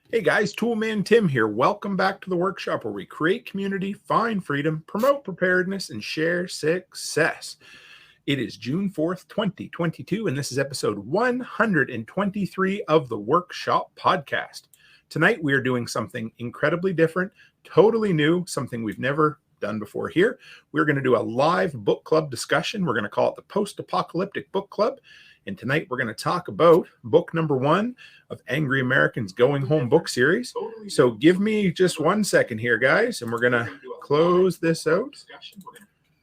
Hey guys, Toolman Tim here. Welcome back to the workshop where we create community, find freedom, promote preparedness, and share success. It is June 4th, 2022, and this is episode 123 of the Workshop Podcast. Tonight, we are doing something incredibly different, totally new, something we've never done before here. We're going to do a live book club discussion. We're going to call it the Post-Apocalyptic Book Club. And tonight, we're going to talk about book number 1 of Angery American's Going Home book series. So give me just 1 second here, guys, and we're going to close this out.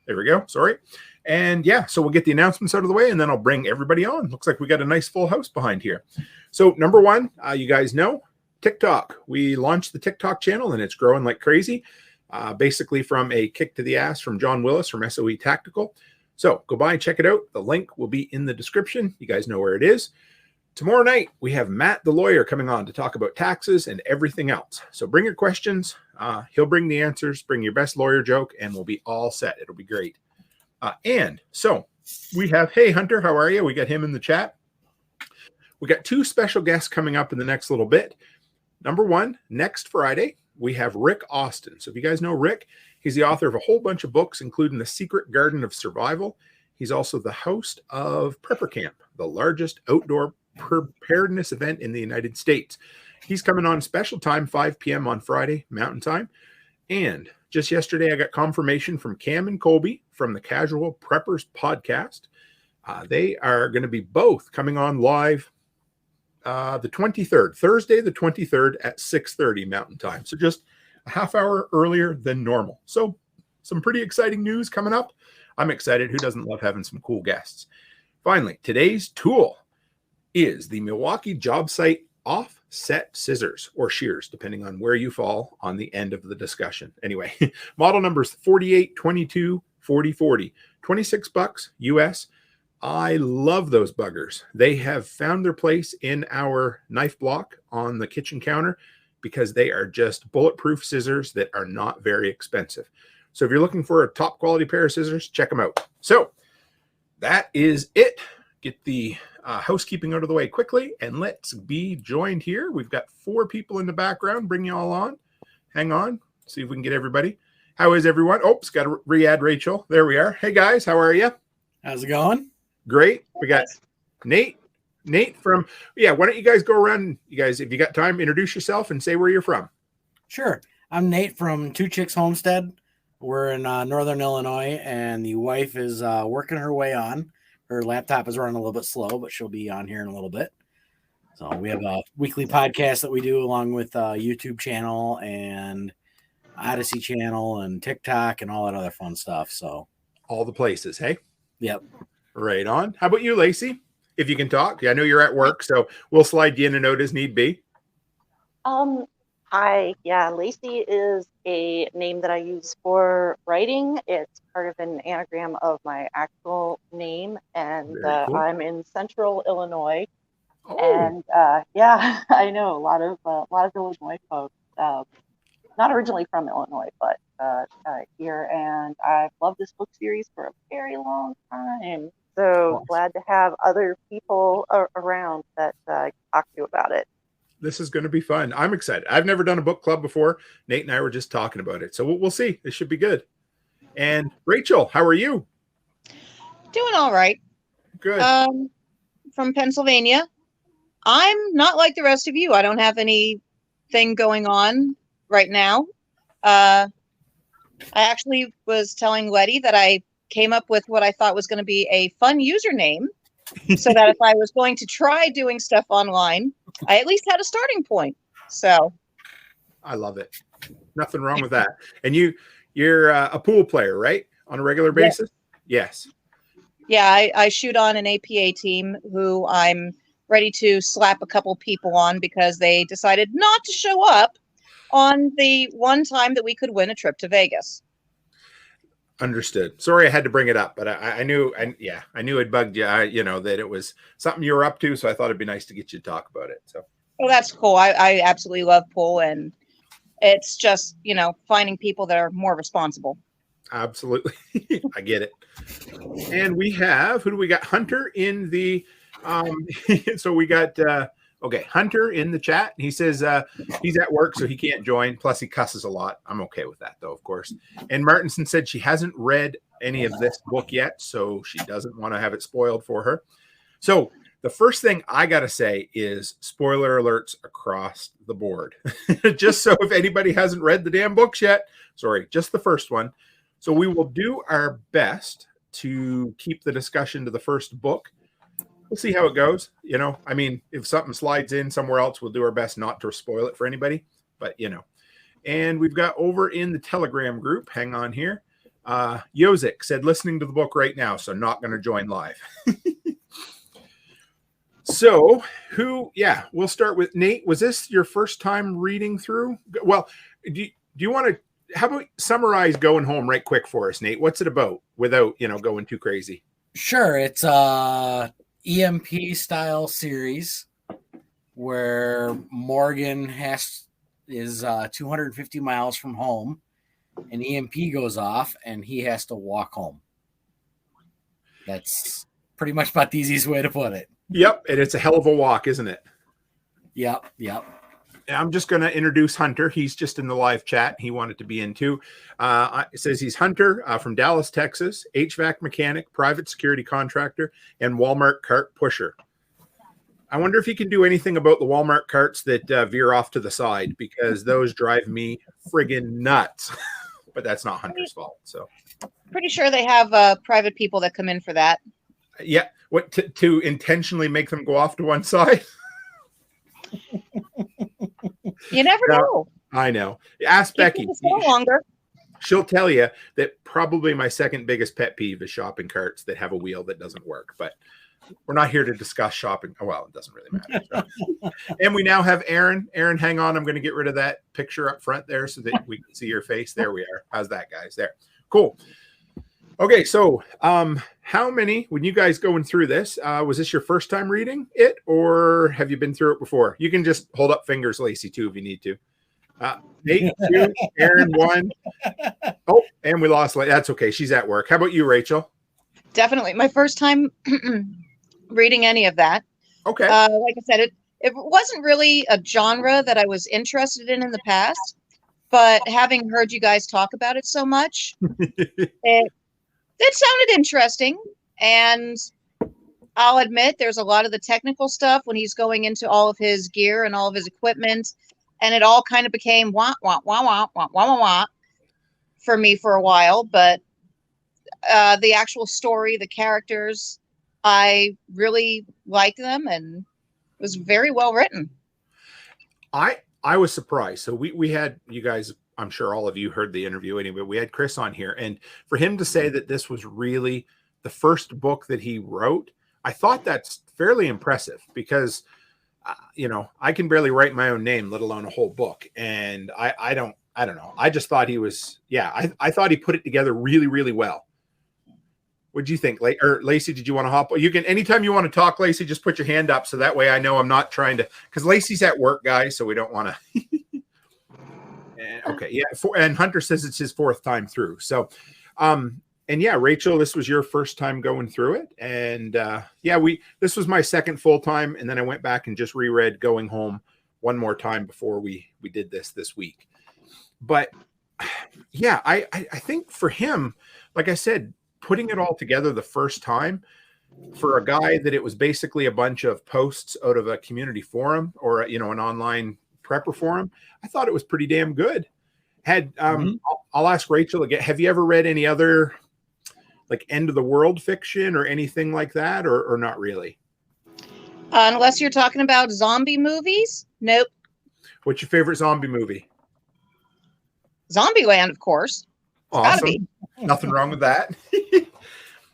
There we go. Sorry. And yeah, so we'll get the announcements out of the way, and then I'll bring everybody on. Looks like we got a nice full house behind here. So number 1, you guys know, TikTok. We launched the TikTok channel, and it's growing like crazy, basically from a kick to the ass from John Willis from SOE Tactical. So go by and check it out. The link will be in the description. You guys know where it is. Tomorrow night, we have Matt, the lawyer, coming on to talk about taxes and everything else. So bring your questions. He'll bring the answers, bring your best lawyer joke, and we'll be all set. It'll be great. And so we have, hey, Hunter, how are you? We got him in the chat. We got 2 special guests coming up in the next little bit. Number 1, next Friday, we have Rick Austin. So if you guys know Rick, he's the author of a whole bunch of books, including The Secret Garden of Survival. He's also the host of Prepper Camp, the largest outdoor preparedness event in the United States. He's coming on special time, 5 p.m. on Friday, Mountain Time. And just yesterday, I got confirmation from Cam and Colby from the Casual Preppers podcast. They are going to be both coming on live the 23rd, Thursday, the 23rd at 6:30 Mountain Time. So just a half hour earlier than normal. So some pretty exciting news coming up. I'm excited. Who doesn't love having some cool guests? Finally, today's tool is the Milwaukee Jobsite Offset scissors or shears, depending on where you fall on the end of the discussion. Anyway, model numbers 48, 22, 40, 40, $26 US. I love those buggers. They have found their place in our knife block on the kitchen counter because they are just bulletproof scissors that are not very expensive. So if you're looking for a top quality pair of scissors, check them out. So that is it. Get the housekeeping out of the way quickly, and let's be joined here. We've got 4 people in the background. Bring you all on. Hang on. See if we can get everybody. How is everyone? Oops, got to re-add Rachel. There we are. Hey, guys. How are you? How's it going? Great. We got Nate. Nate from, why don't you guys go around, you guys, if you got time, introduce yourself and say where you're from. Sure. I'm Nate from Two Chicks Homestead. We're in Northern Illinois, and the wife is working her way on. Her laptop is running a little bit slow, but she'll be on here in a little bit. So we have a weekly podcast that we do along with a YouTube channel and Odyssey channel and TikTok and all that other fun stuff. So all the places, hey? Yep. Right on. How about you, Lacey? If you can talk. Yeah, I know you're at work, so we'll slide you in and out as need be. Lacey is a name that I use for writing. It's part of an anagram of my actual name, and cool. I'm in Central Illinois. Oh. And I know a lot of Illinois folks. Not originally from Illinois, but here, and I've loved this book series for a very long time. So glad to have other people around that talk to you about it. This is going to be fun. I'm excited. I've never done a book club before. Nate and I were just talking about it. So we'll see. It should be good. And Rachel, how are you? Doing all right. Good. From Pennsylvania. I'm not like the rest of you. I don't have anything going on right now. I actually was telling Letty that I came up with what I thought was going to be a fun username so that if I was going to try doing stuff online, I at least had a starting point. So I love it. Nothing wrong with that. And you're a pool player, right? On a regular basis? Yes. Yeah, I shoot on an APA team who I'm ready to slap a couple people on because they decided not to show up on the one time that we could win a trip to Vegas. Understood. Sorry I had to bring it up, but I knew it bugged you, that it was something you were up to, so I thought it'd be nice to get you to talk about it. So. Well, that's cool. I absolutely love pool, and it's just, finding people that are more responsible. Absolutely. I get it. And we have, who do we got? Hunter in the, so we got, Okay, Hunter in the chat. He says he's at work, so he can't join. Plus, he cusses a lot. I'm okay with that, though, of course. And Martinson said she hasn't read any of this book yet, so she doesn't want to have it spoiled for her. So the first thing I got to say is spoiler alerts across the board. Just so if anybody hasn't read the damn books yet, sorry, just the first one. So we will do our best to keep the discussion to the first book. We'll see how it goes. You know, I mean, if something slides in somewhere else, we'll do our best not to spoil it for anybody. But, you know, and we've got over in the Telegram group, hang on here. Yozik said, listening to the book right now, so not going to join live. So we'll start with Nate. Was this your first time reading through? Well, do you want to, how about summarize Going Home right quick for us, Nate? What's it about without, going too crazy? Sure. It's EMP style series where Morgan is 250 miles from home, and EMP goes off and he has to walk home. That's pretty much about the easiest way to put it. Yep. And it's a hell of a walk, isn't it? Yep. I'm just going to introduce Hunter. He's just in the live chat. He wanted to be in too. It says he's Hunter from Dallas, Texas, HVAC mechanic, private security contractor, and Walmart cart pusher. I wonder if he can do anything about the Walmart carts that veer off to the side, because those drive me friggin' nuts. But that's not Hunter's fault. So Pretty sure they have private people that come in for that. Yeah. What, to intentionally make them go off to one side? You never know. I know. Ask Becky. Longer. She'll tell you that probably my second biggest pet peeve is shopping carts that have a wheel that doesn't work. But we're not here to discuss shopping. Well, it doesn't really matter. So. And we now have Aaron. Aaron, hang on. I'm going to get rid of that picture up front there so that we can see your face. There we are. How's that, guys? There. Cool. Okay, so how many, when you guys going through this, was this your first time reading it, or have you been through it before? You can just hold up fingers, Lacey, too, if you need to. Nate, 2, Aaron, 1. Oh, and we lost. That's okay. She's at work. How about you, Rachel? Definitely. My first time reading any of that. Okay. Like I said, it wasn't really a genre that I was interested in the past, but having heard you guys talk about it so much, it sounded interesting. And I'll admit there's a lot of the technical stuff when he's going into all of his gear and all of his equipment. And it all kind of became wah, wah, wah, wah, wah, wah, wah, wah for me for a while. But the actual story, the characters, I really liked them, and it was very well written. I was surprised. So we had, you guys, I'm sure all of you heard the interview anyway. We had Chris on here, and for him to say that this was really the first book that he wrote, I thought that's fairly impressive, because I can barely write my own name, let alone a whole book. And I don't know. I just thought he was, I thought he put it together really, really well. What'd you think? Lacey, did you want to hop? You can, anytime you want to talk, Lacey, just put your hand up. So that way I know I'm not trying to, because Lacey's at work, guys. So we don't want to. Okay. Yeah. And Hunter says it's his 4th time through. So, Rachel, this was your first time going through it. And this was my second full time. And then I went back and just reread Going Home one more time before we did this week. But I think for him, like I said, putting it all together the first time for a guy that it was basically a bunch of posts out of a community forum or, an online prepper forum, I thought it was pretty damn good. I'll ask Rachel again. Have you ever read any other like end of the world fiction or anything like that, or not really? Unless you're talking about zombie movies. Nope. What's your favorite zombie movie? Zombieland, of course. Awesome. Nothing wrong with that.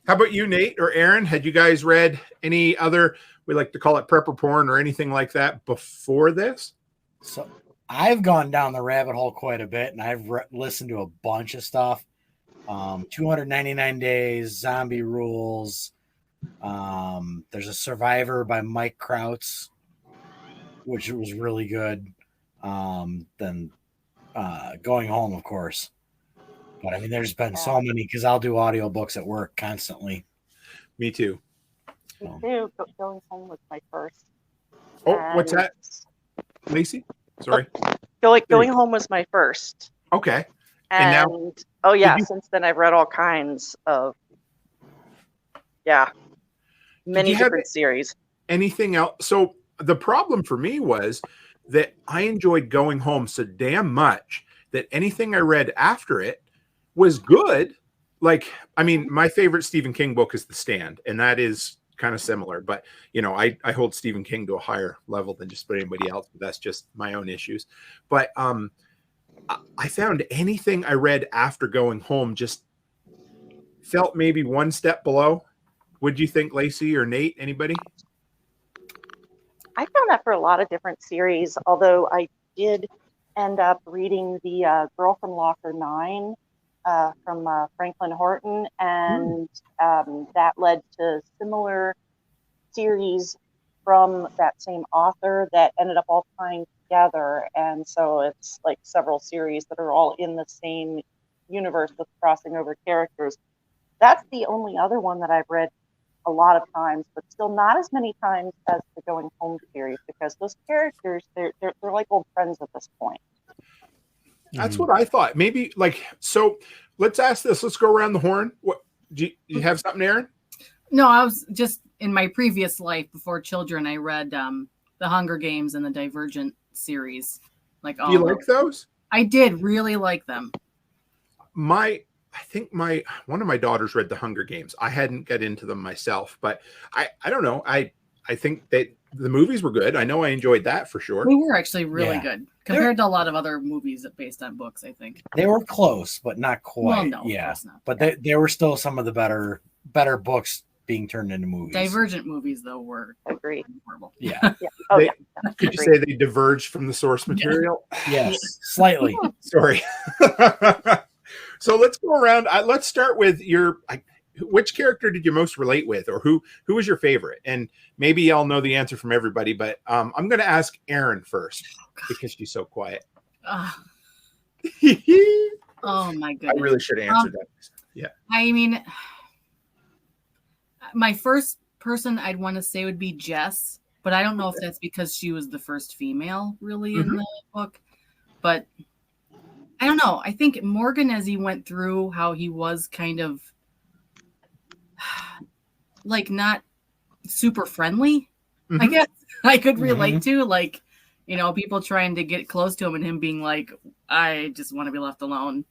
How about you, Nate or Aaron? Had you guys read any other, we like to call it prepper porn or anything like that before this? So I've gone down the rabbit hole quite a bit, and I've listened to a bunch of stuff. 299 Days, Zombie Rules. There's a Survivor by Mike Krautz, which was really good. Then Going Home, of course. But I mean, there's been so many, because I'll do audiobooks at work constantly. Me too. Me too. Going Home was my first. Oh, what's that, Lacey? Sorry. Going Home was my first. Okay. And now, oh yeah, since then I've read all kinds of many different series. Anything else? So the problem for me was that I enjoyed Going Home so damn much that anything I read after it was good. Like, I mean, my favorite Stephen King book is The Stand, and that is kind of similar, but you know, I hold Stephen King to a higher level than just about anybody else, but that's just my own issues. But I found anything I read after Going Home just felt maybe one step below. Would you think, Lacey or Nate? Anybody? I found that for a lot of different series, although I did end up reading the Girl from Locker 9 from Franklin Horton, and that led to similar series from that same author that ended up all tying together. And so it's like several series that are all in the same universe with crossing over characters. That's the only other one that I've read a lot of times, but still not as many times as the Going Home series, because those characters, they're like old friends at this point. That's what I thought. Maybe like, so let's ask this. Let's go around the horn. What do you have something, Aaron? No, I was just in my previous life before children. I read The Hunger Games and the Divergent series. Like, do you like those? I did really like them. I think one of my daughters read The Hunger Games. I hadn't got into them myself, but I don't know. I think that the movies were good. I know I enjoyed that for sure. They were actually really good compared to a lot of other movies based on books, I think. They were close, but not quite. Well, no, of course not. But they were still some of the better books being turned into movies. Divergent movies, though, were horrible. Yeah. Could you say they diverged from the source material? Yes, slightly. Sorry. So let's go around. Let's start with which character did you most relate with, or who was your favorite? And maybe I'll know the answer from everybody, but I'm going to ask Erin first because she's so quiet. Oh my goodness! I really should have answered that. Yeah. I mean, my first person I'd want to say would be Jess, but I don't know if that's because she was the first female really in the book, but I don't know. I think Morgan, as he went through how he was kind of like not super friendly, I guess I could relate to, like, you know, people trying to get close to him and him being like, I just want to be left alone.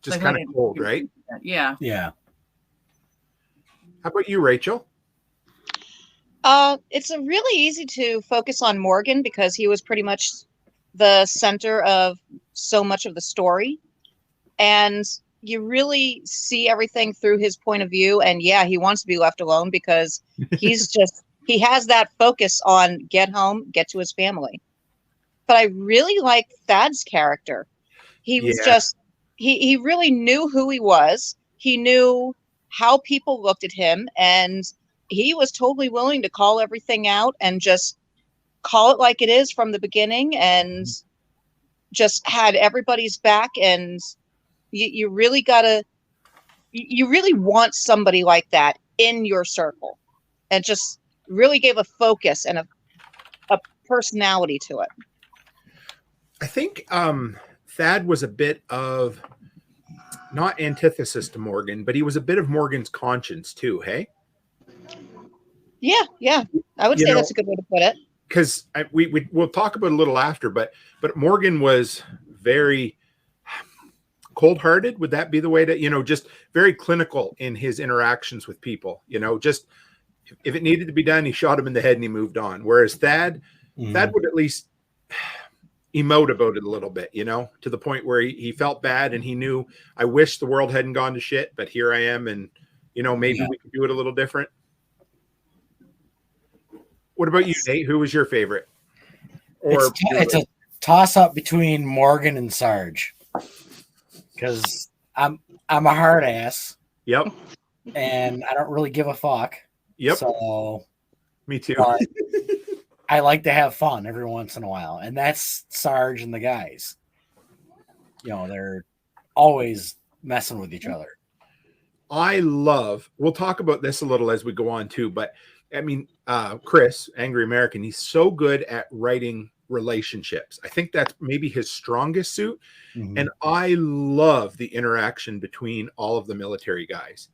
Just kind of cold, right? Yeah. Yeah. How about you, Rachel? It's really easy to focus on Morgan because he was pretty much the center of so much of the story, and you really see everything through his point of view. And yeah, he wants to be left alone because he has that focus on get home, get to his family. But I really like Thad's character. He was he really knew who he was. He knew how people looked at him, and he was totally willing to call everything out and just call it like it is from the beginning, and just had everybody's back. And you really want somebody like that in your circle, and just really gave a focus and a personality to it. I think Thad was a bit of not antithesis to Morgan, but he was a bit of Morgan's conscience too. Hey. Yeah. I would say that's a good way to put it. Because we'll talk about it a little after, but Morgan was very cold-hearted. Would that be the way to, just very clinical in his interactions with people? Just if it needed to be done, he shot him in the head and he moved on. Whereas Thad would at least emote about it a little bit, to the point where he felt bad and he knew, I wish the world hadn't gone to shit, but here I am, and maybe we could do it a little different. What about you, Nate? Who was your favorite? It's a toss-up between Morgan and Sarge, because I'm a hard ass. Yep. And I don't really give a fuck. Yep. So me too. I like to have fun every once in a while, and that's Sarge and the guys. They're always messing with each other. We'll talk about this a little as we go on too, but I mean, Chris, Angery American, he's so good at writing relationships. I think that's maybe his strongest suit. Mm-hmm. And I love the interaction between all of the military guys.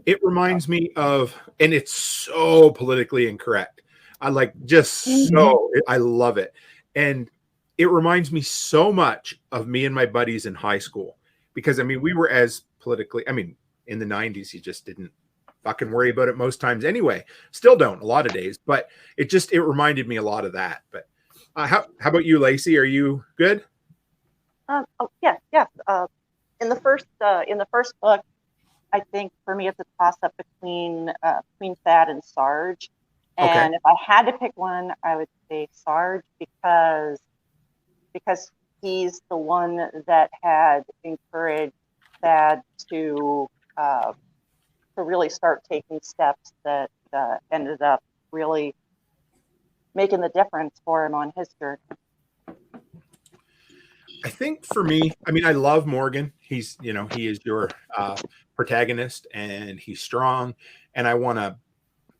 It reminds me of, and it's so politically incorrect. I like I love it. And it reminds me so much of me and my buddies in high school, because I mean, we were as politically, I mean, in the 90s, you just didn't fucking worry about it most times anyway. Still don't a lot of days, but it reminded me a lot of that. But how about you, Lacey? Are you good? Yes. In the first book, I think for me it's a toss up between Thad and Sarge. And if I had to pick one, I would say Sarge, because he's the one that had encouraged Thad to really start taking steps that ended up really making the difference for him on his journey. I think for me, I mean, I love Morgan. He's, he is your protagonist, and he's strong, and I want to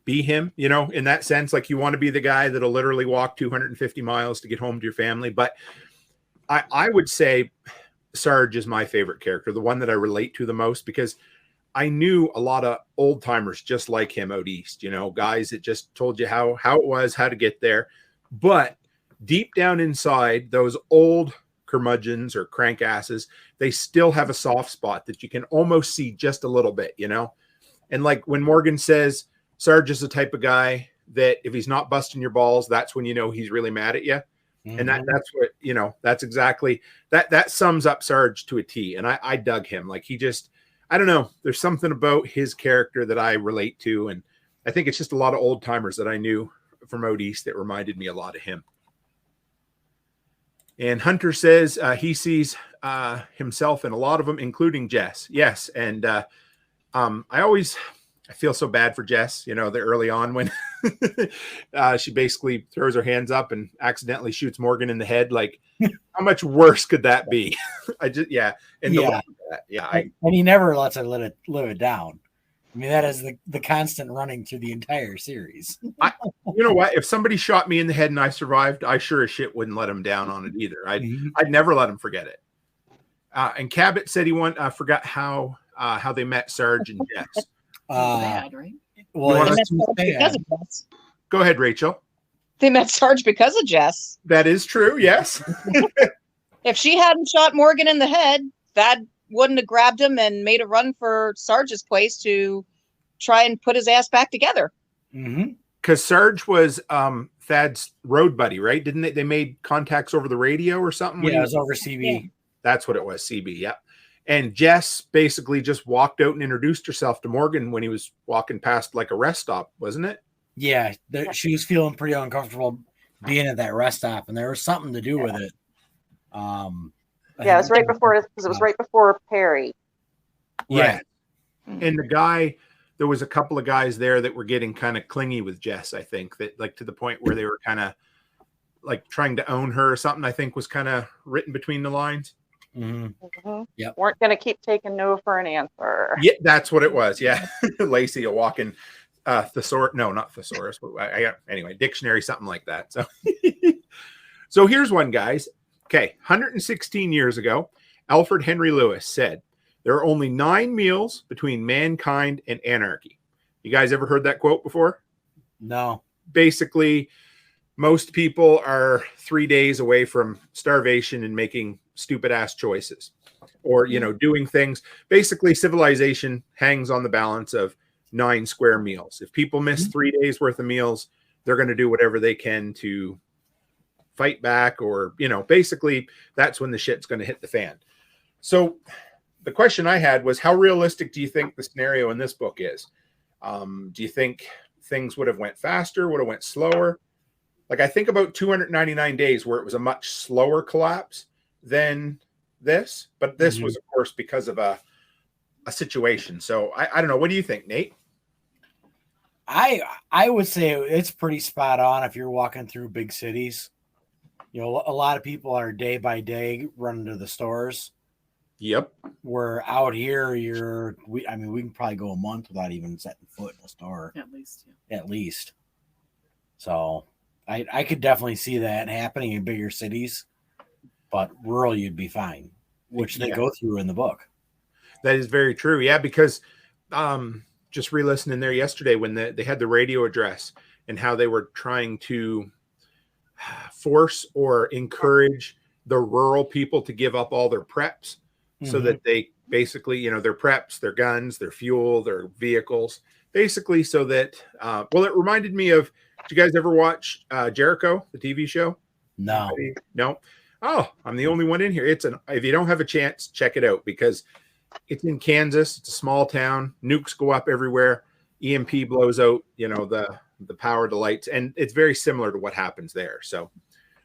be him, in that sense. Like, you want to be the guy that'll literally walk 250 miles to get home to your family. But I would say Sarge is my favorite character, the one that I relate to the most, because I knew a lot of old timers just like him out east, guys that just told you how it was, how to get there. But deep down inside, those old curmudgeons or crank asses, they still have a soft spot that you can almost see just a little bit, And like when Morgan says Sarge is the type of guy that if he's not busting your balls, that's when he's really mad at you. Mm-hmm. And that's what, that's exactly that sums up Sarge to a T. And I dug him. Like, he just, I don't know, there's something about his character that I relate to. And I think it's just a lot of old timers that I knew from out east that reminded me a lot of him. And Hunter says he sees himself in a lot of them, including Jess. Yes. And I feel so bad for Jess, the early on when she basically throws her hands up and accidentally shoots Morgan in the head. Like, how much worse could that be? And he never lets her live it down. I mean, that is the constant running through the entire series. You know what? If somebody shot me in the head and I survived, I sure as shit wouldn't let him down on it either. I'd never let him forget it. And Cabot said he forgot how they met Sarge and Jess. Bad, right? Well, because of Jess. Go ahead, Rachel. They met Sarge because of Jess. That is true. Yes. If she hadn't shot Morgan in the head, Thad wouldn't have grabbed him and made a run for Sarge's place to try and put his ass back together. Because Sarge was Thad's road buddy, right? Didn't they made contacts over the radio or something? Yeah, it was over CB. Yeah. That's what it was, CB. Yep. And Jess basically just walked out and introduced herself to Morgan when he was walking past like a rest stop, wasn't it? Yeah, she was feeling pretty uncomfortable being at that rest stop, and there was something to do with it. It was right before, because it was right before Perry. Yeah. Right. And there was a couple of guys there that were getting kind of clingy with Jess, I think, that like to the point where they were kind of like trying to own her or something, I think was kind of written between the lines. Yeah, weren't going to keep taking no for an answer. Yeah, that's what it was. Yeah. Lacey, a walking thesaurus. No, not thesaurus. Anyway, dictionary, something like that. So here's one, guys. Okay, 116 years ago, Alfred Henry Lewis said, "There are only 9 meals between mankind and anarchy." You guys ever heard that quote before? No. Basically, most people are 3 days away from starvation and making stupid ass choices, or doing things. Basically, civilization hangs on the balance of 9 square meals. If people miss 3 days worth of meals, they're going to do whatever they can to fight back, or basically that's when the shit's going to hit the fan. So the question I had was, how realistic do you think the scenario in this book is? Do you think things would have went faster, would have went slower? Like, I think about 299 days where it was a much slower collapse than this, but this was, of course, because of a situation. So I don't know. What do you think, Nate? I would say it's pretty spot on if you're walking through big cities. A lot of people are day by day running to the stores. Yep. Where out here, we can probably go a month without even setting foot in a store. At least. Yeah. At least. So I could definitely see that happening in bigger cities, but rural you'd be fine, which they go through in the book. That is very true. Yeah, because just re-listening there yesterday when they had the radio address and how they were trying to force or encourage the rural people to give up all their preps so that they basically, their preps, their guns, their fuel, their vehicles, basically so that, well, it reminded me of, did you guys ever watch Jericho, the TV show? No. No. Oh, I'm the only one in here. If you don't have a chance, check it out because it's in Kansas. It's a small town. Nukes go up everywhere. EMP blows out, the power, the lights, and it's very similar to what happens there. So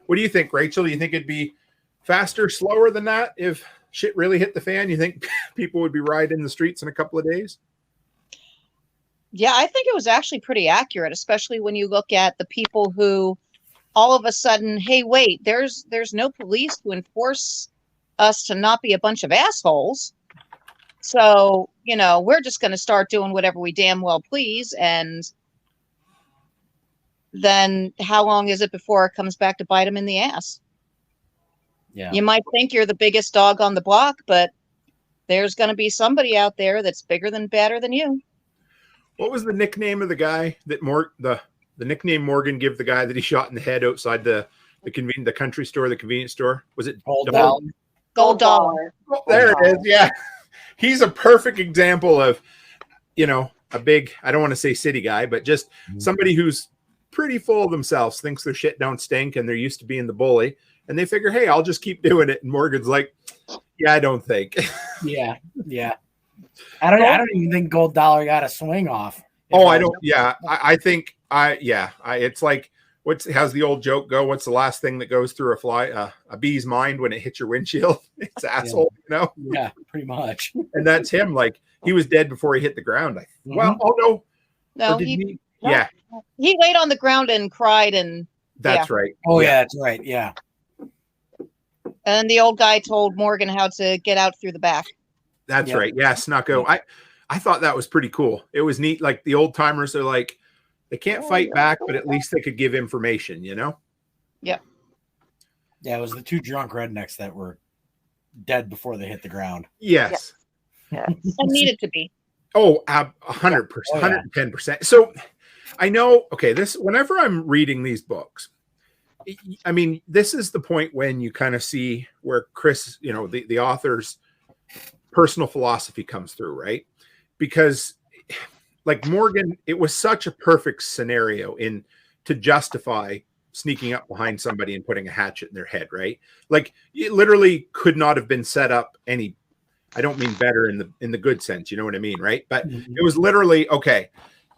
what do you think, Rachel? Do you think it'd be faster, slower than that if shit really hit the fan? You think people would be riding the streets in a couple of days? Yeah, I think it was actually pretty accurate, especially when you look at the people who all of a sudden, hey, wait, there's no police to enforce us to not be a bunch of assholes. So, we're just going to start doing whatever we damn well please. And then how long is it before it comes back to bite them in the ass? Yeah. You might think you're the biggest dog on the block, but there's going to be somebody out there that's bigger than badder than you. What was the nickname of the guy that the nickname Morgan gave the guy that he shot in the head outside the country store, the convenience store? Was it Gold Dollar? Gold Dollar. Oh, there it is. Yeah. He's a perfect example of, a big, I don't want to say city guy, but just somebody who's pretty full of themselves, thinks their shit don't stink and they're used to being the bully. And they figure, hey, I'll just keep doing it. And Morgan's like, yeah, I don't think. Yeah. I don't even think Gold Dollar got a swing off. I don't. Yeah. I think it's like, how's the old joke go? What's the last thing that goes through a bee's mind when it hits your windshield? It's asshole, Yeah, pretty much. And that's him. Like he was dead before he hit the ground. No, he He laid on the ground and cried, and that's right. Oh yeah, that's right. Yeah. And the old guy told Morgan how to get out through the back. That's right. Yeah, snuck out. I thought that was pretty cool. It was neat. Like the old timers are like, they can't fight back, but at least they could give information, Yeah. Yeah, it was the two drunk rednecks that were dead before they hit the ground. Yes. Yeah. And needed to be. Oh, 100%, 110%. So I know, whenever I'm reading these books, I mean, this is the point when you kind of see where Chris, the author's personal philosophy comes through, right? Because like Morgan, it was such a perfect scenario to justify sneaking up behind somebody and putting a hatchet in their head, right? Like it literally could not have been set up any, I don't mean better in the good sense, you know what I mean, right? But it was literally, okay,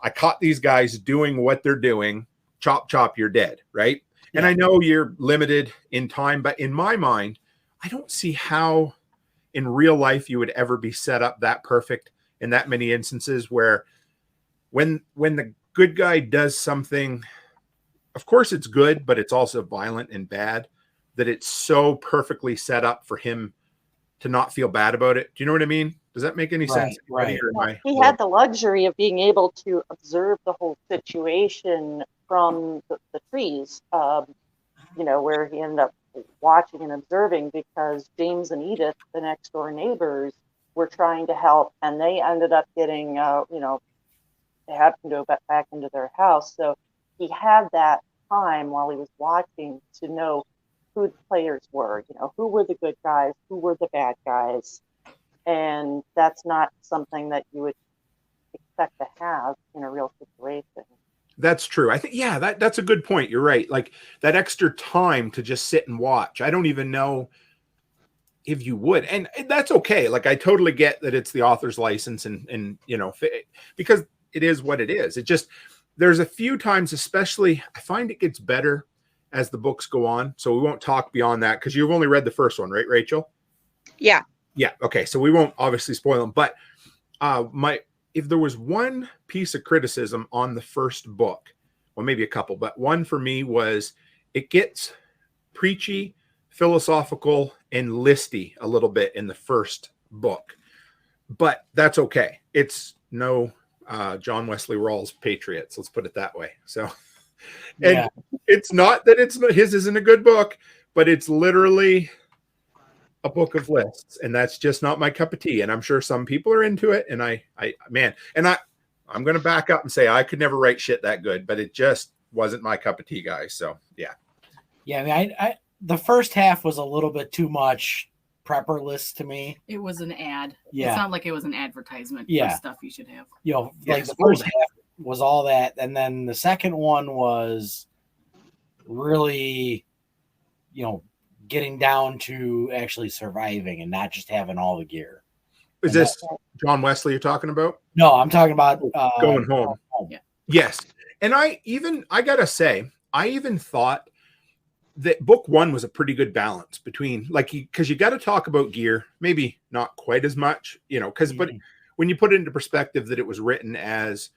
I caught these guys doing what they're doing, chop, chop, you're dead, right? And I know you're limited in time, but in my mind, I don't see how in real life you would ever be set up that perfect in that many instances where when the good guy does something, of course it's good, but it's also violent and bad, that it's so perfectly set up for him to not feel bad about it. Do you know what I mean? Does that make any sense? Right. He had the luxury of being able to observe the whole situation from the trees, where he ended up watching and observing because James and Edith, the next door neighbors, were trying to help, and they ended up getting, they had to go back into their house. So he had that time while he was watching to know who the players were, who were the good guys, who were the bad guys. And that's not something that you would expect to have in a real situation. That's true. I think, that's a good point. You're right. Like that extra time to just sit and watch. I don't even know if you would. And that's okay. Like I totally get that it's the author's license and because it is what it is. It just, there's a few times, especially, I find it gets better as the books go on. So we won't talk beyond that because you've only read the first one, right, Rachel? Yeah. Yeah. Okay. So we won't obviously spoil them, but if there was one piece of criticism on the first book, well, maybe a couple, but one for me was it gets preachy, philosophical, and listy a little bit in the first book, but that's okay. It's no John Wesley Rawls Patriots. Let's put it that way. So And it's not that his isn't a good book, but it's literally a book of lists, and that's just not my cup of tea. And I'm sure some people are into it. And I'm going to back up and say I could never write shit that good, but it just wasn't my cup of tea, guys. So yeah. Yeah. I mean, the first half was a little bit too much prepper list to me. It was an ad. Yeah. It's not like it was an advertisement for stuff you should have. Like the first half was all that. And then the second one was really, getting down to actually surviving and not just having all the gear. Is this John Wesley you're talking about? No, I'm talking about going home. Yeah. Yes. And I gotta say, I even thought that book one was a pretty good balance between because you got to talk about gear, maybe not quite as much, but when you put it into perspective that it was written as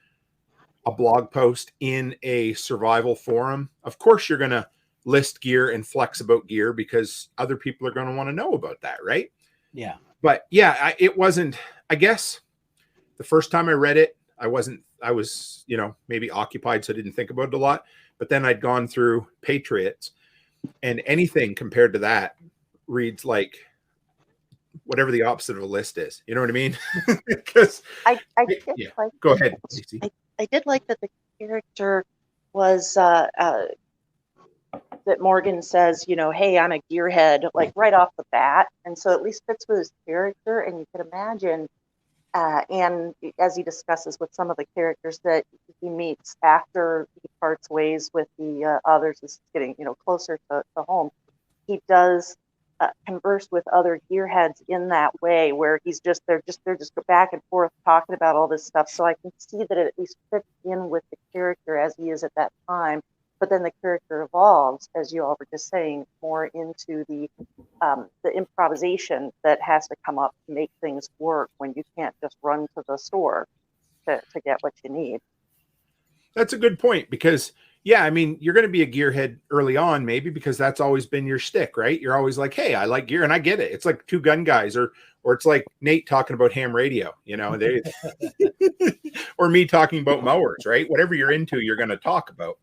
a blog post in a survival forum, of course you're going to list gear and flex about gear because other people are going to want to know about that. Right. Yeah. But yeah, it wasn't, I guess the first time I read it, I was, maybe occupied. So I didn't think about it a lot, but then I'd gone through Patriots and anything compared to that reads like whatever the opposite of a list is. You know what I mean? Because go ahead. I did like that the character was, that Morgan says, hey, I'm a gearhead, like right off the bat. And so at least fits with his character. And you could imagine, and as he discusses with some of the characters that he meets after he parts ways with the others, is getting, closer to home, he does converse with other gearheads in that way where they're just go back and forth talking about all this stuff. So I can see that it at least fits in with the character as he is at that time. But then the character evolves, as you all were just saying, more into the improvisation that has to come up to make things work when you can't just run to the store to get what you need. That's a good point because, yeah, I mean, you're going to be a gearhead early on, maybe because that's always been your shtick, right? You're always like, hey, I like gear, and I get it. It's like two gun guys, or it's like Nate talking about ham radio, or me talking about mowers, right? Whatever you're into, you're going to talk about.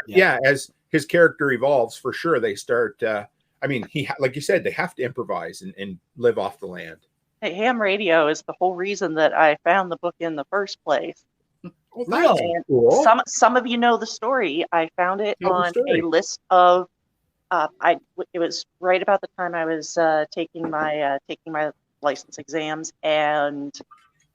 Yeah, as his character evolves, for sure, they start. Like you said, they have to improvise and live off the land. Hey, ham radio is the whole reason that I found the book in the first place. Well, that's cool. Some of you know the story. I found it on a list of. It was right about the time I was taking my license exams, and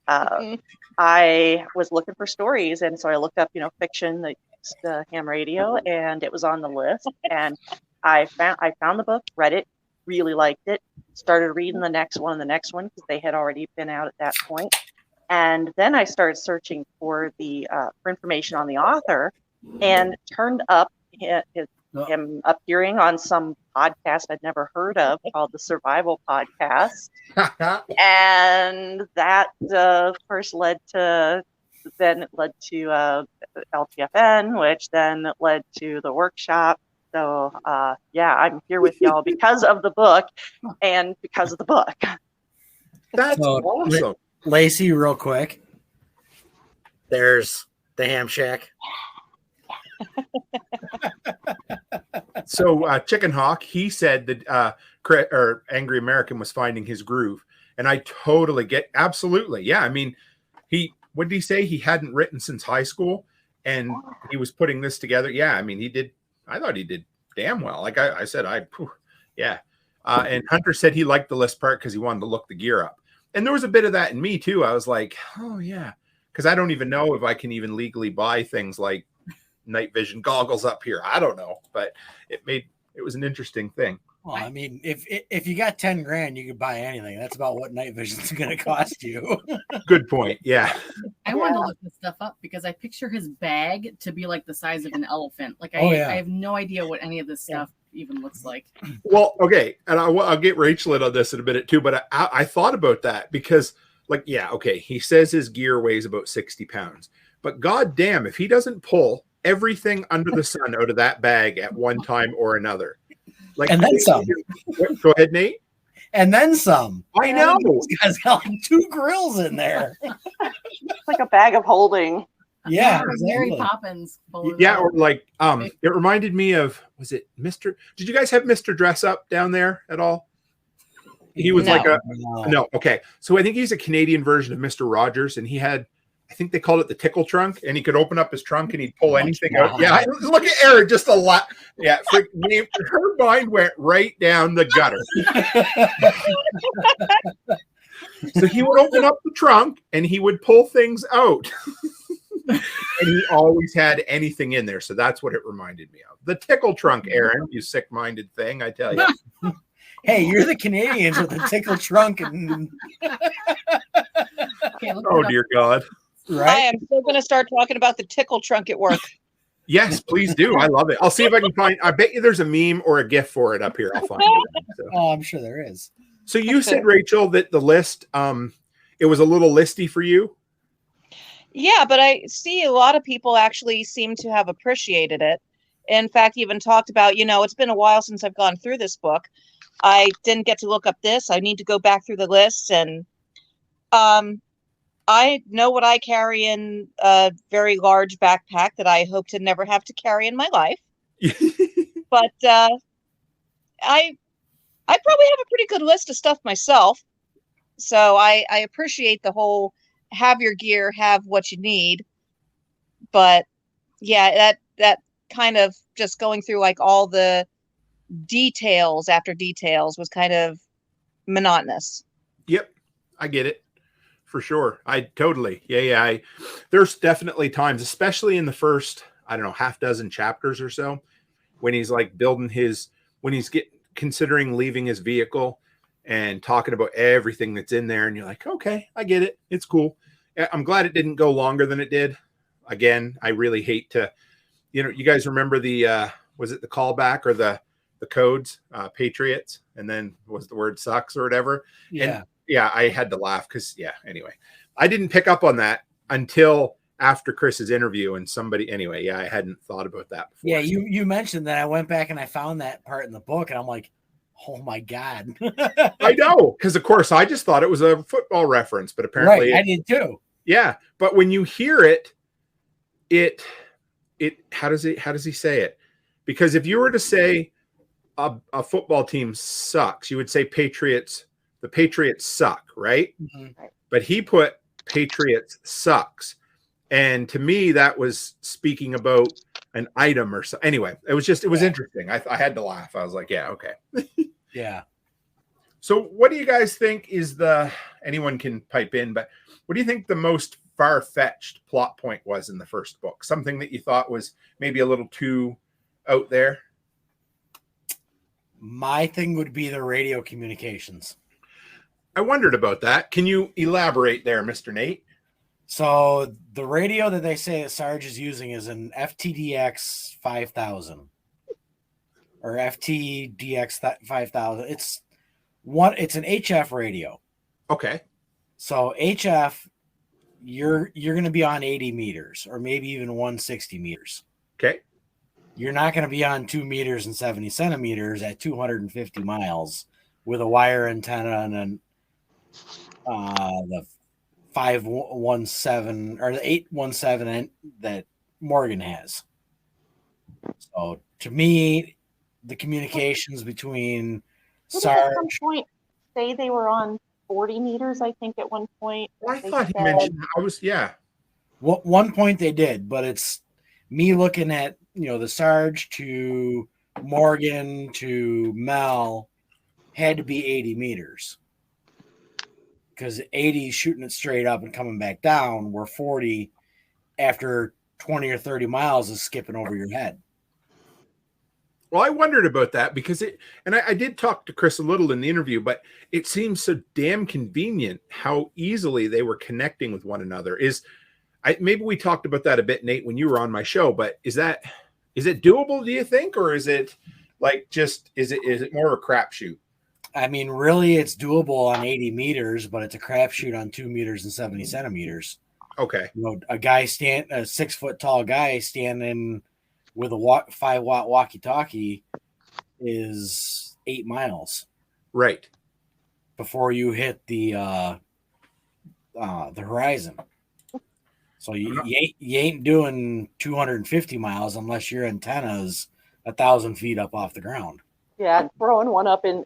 I was looking for stories, and so I looked up, fiction, the ham radio, and it was on the list, and I found the book, read it, really liked it, started reading the next one because they had already been out at that point. And then I started searching for for information on the author, and turned up him appearing on some podcast I'd never heard of called the Survival Podcast, and that first led to LTFN, which then led to the workshop. So I'm here with y'all because of the book and because of the book. That's awesome. Lacey, real quick. There's the ham shack. So Chicken Hawk, he said that Angery American was finding his groove. And I totally get, absolutely. Yeah. I mean, what did he say? He hadn't written since high school and he was putting this together. Yeah. I mean, I thought he did damn well. Like I said, yeah. And Hunter said he liked the list part because he wanted to look the gear up. And there was a bit of that in me too. I was like, oh yeah. Because I don't even know if I can even legally buy things like night vision goggles up here. I don't know, but it was an interesting thing. Well, I mean, if you got 10 grand, you could buy anything. That's about what night vision is going to cost you. Good point. Yeah. I wanted to look this stuff up because I picture his bag to be like the size of an elephant. Like I have no idea what any of this stuff even looks like. Well, okay. And I'll get Rachel in on this in a minute too, but I thought about that because he says his gear weighs about 60 pounds, but goddamn, if he doesn't pull everything under the sun out of that bag at one time or another. And then some. Go ahead, Nate. And then some. I know. This guy's got 2 grills in there. It's like a bag of holding. Yeah, like Mary Poppins. Yeah, or like it reminded me of, was it Mr. Did you guys have Mr. Dress Up down there at all? He was like no. Okay. So I think he's a Canadian version of Mr. Rogers, and he had, I think they called it the tickle trunk, and he could open up his trunk and he'd pull anything out. Yeah, look at Erin, just a lot. Yeah, her mind went right down the gutter. So he would open up the trunk and he would pull things out. And he always had anything in there. So that's what it reminded me of. The tickle trunk, Erin, you sick-minded thing, I tell you. Hey, you're the Canadians with the tickle trunk. And... oh, dear God. Right? I am still going to start talking about the tickle trunk at work. Yes, please do. I love it. I'll see if I can find, I bet you there's a meme or a GIF for it up here. I'll find it. So. Oh, I'm sure there is. So you said, Rachel, that the list, it was a little listy for you? Yeah, but I see a lot of people actually seem to have appreciated it. In fact, even talked about, it's been a while since I've gone through this book. I didn't get to look up this. I need to go back through the list. And I know what I carry in a very large backpack that I hope to never have to carry in my life. But I probably have a pretty good list of stuff myself. So I appreciate the whole have your gear, have what you need. But yeah, that kind of just going through like all the details after details was kind of monotonous. Yep, I get it for sure. I totally, yeah. There's definitely times, especially in the first, I don't know, half dozen chapters or so, when he's like building when he's considering leaving his vehicle and talking about everything that's in there, and you're like, okay, I get it. It's cool. I'm glad it didn't go longer than it did. Again, I really hate to, you guys remember the, was it the callback or the codes, Patriots, and then was the word sucks or whatever. Yeah. And yeah, I had to laugh because, anyway, I didn't pick up on that until after Chris's interview and anyway, I hadn't thought about that before. Yeah, you mentioned that. I went back and I found that part in the book, and I'm like, oh my God. I know, because of course I just thought it was a football reference, but apparently I did too. Yeah, but when you hear it how does he say it? Because if you were to say a football team sucks, you would say the Patriots suck, right? Mm-hmm. But he put Patriots sucks. And to me, that was speaking about an item or so. Anyway, it was interesting. I had to laugh. I was like, yeah, okay. Yeah. So what do you guys think is anyone can pipe in, but what do you think the most far-fetched plot point was in the first book? Something that you thought was maybe a little too out there? My thing would be the radio communications. I wondered about that. Can you elaborate there, Mr. Nate? So the radio that they say that Sarge is using is an FTDX 5000 or FTDX 5000. It's an HF radio. Okay. So HF, you're going to be on 80 meters or maybe even 160 meters. Okay. You're not going to be on 2 meters and 70 centimeters at 250 miles with a wire antenna and the 517 or the 817 that Morgan has. So to me, the communications between Sarge. At some point, say they were on 40 meters, I think, at one point. Well, I thought he mentioned, One point they did, but it's me looking at, the Sarge to Morgan to Mel had to be 80 meters. Because 80 shooting it straight up and coming back down, where 40 after 20 or 30 miles is skipping over your head. Well, I wondered about that because I did talk to Chris a little in the interview, but it seems so damn convenient how easily they were connecting with one another. Maybe we talked about that a bit, Nate, when you were on my show, but is it doable, do you think? Or is it like is it more of a crapshoot? I mean, really, it's doable on 80 meters, but it's a crapshoot on 2 meters and 70 centimeters. Okay. A 6 foot tall guy standing with a 5-watt walkie-talkie is 8 miles. Right. Before you hit the horizon. So you ain't doing 250 miles unless your antenna's 1,000 feet up off the ground. Yeah, throwing it up in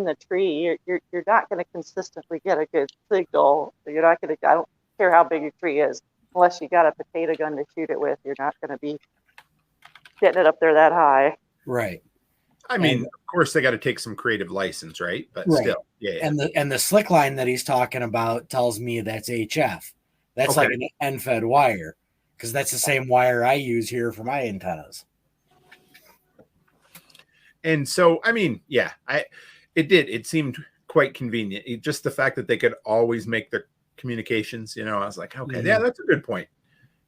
the tree, you're not going to consistently get a good signal. You're not going to. I don't care how big your tree is, unless you got a potato gun to shoot it with. You're not going to be getting it up there that high. Right. I mean, of course, they got to take some creative license, right? But still, yeah. And the slick line that he's talking about tells me that's HF. That's like an end-fed wire, because that's the same wire I use here for my antennas. And so, I mean, yeah, it seemed quite convenient. Just the fact that they could always make their communications, I was like, okay, yeah, that's a good point.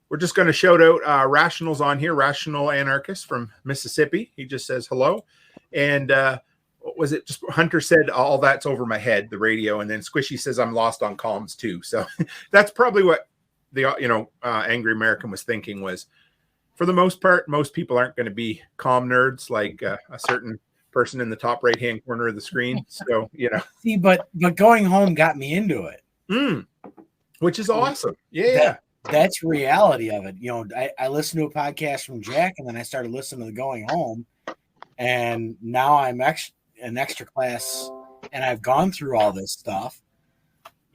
We're just going to shout out Rational's on here, Rational Anarchist from Mississippi. He just says hello. And what was it? Just Hunter said, all that's over my head, the radio. And then Squishy says, I'm lost on comms too. So that's probably what the, Angery American was thinking was, for the most part, most people aren't going to be comm nerds like a certain person in the top right-hand corner of the screen. So, See, but going home got me into it. Which is awesome. Yeah. That's reality of it. I listened to a podcast from Jack, and then I started listening to the Going Home, and now I'm an extra class, and I've gone through all this stuff.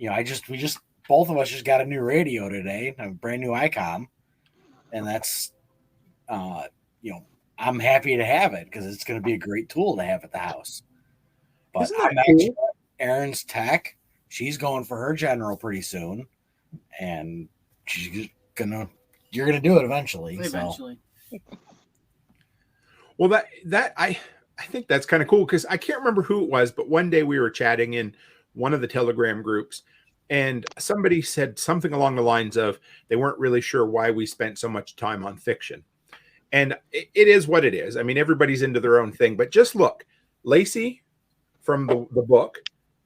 Both of us just got a new radio today, a brand new ICOM, and that's, I'm happy to have it because it's going to be a great tool to have at the house. But Erin's tech, she's going for her general pretty soon, and you're gonna do it eventually. So. Well, that I think that's kind of cool because I can't remember who it was, but one day we were chatting in one of the Telegram groups, and somebody said something along the lines of they weren't really sure why we spent so much time on fiction. And it is what it is. I mean, everybody's into their own thing, but just look, Lacey from the book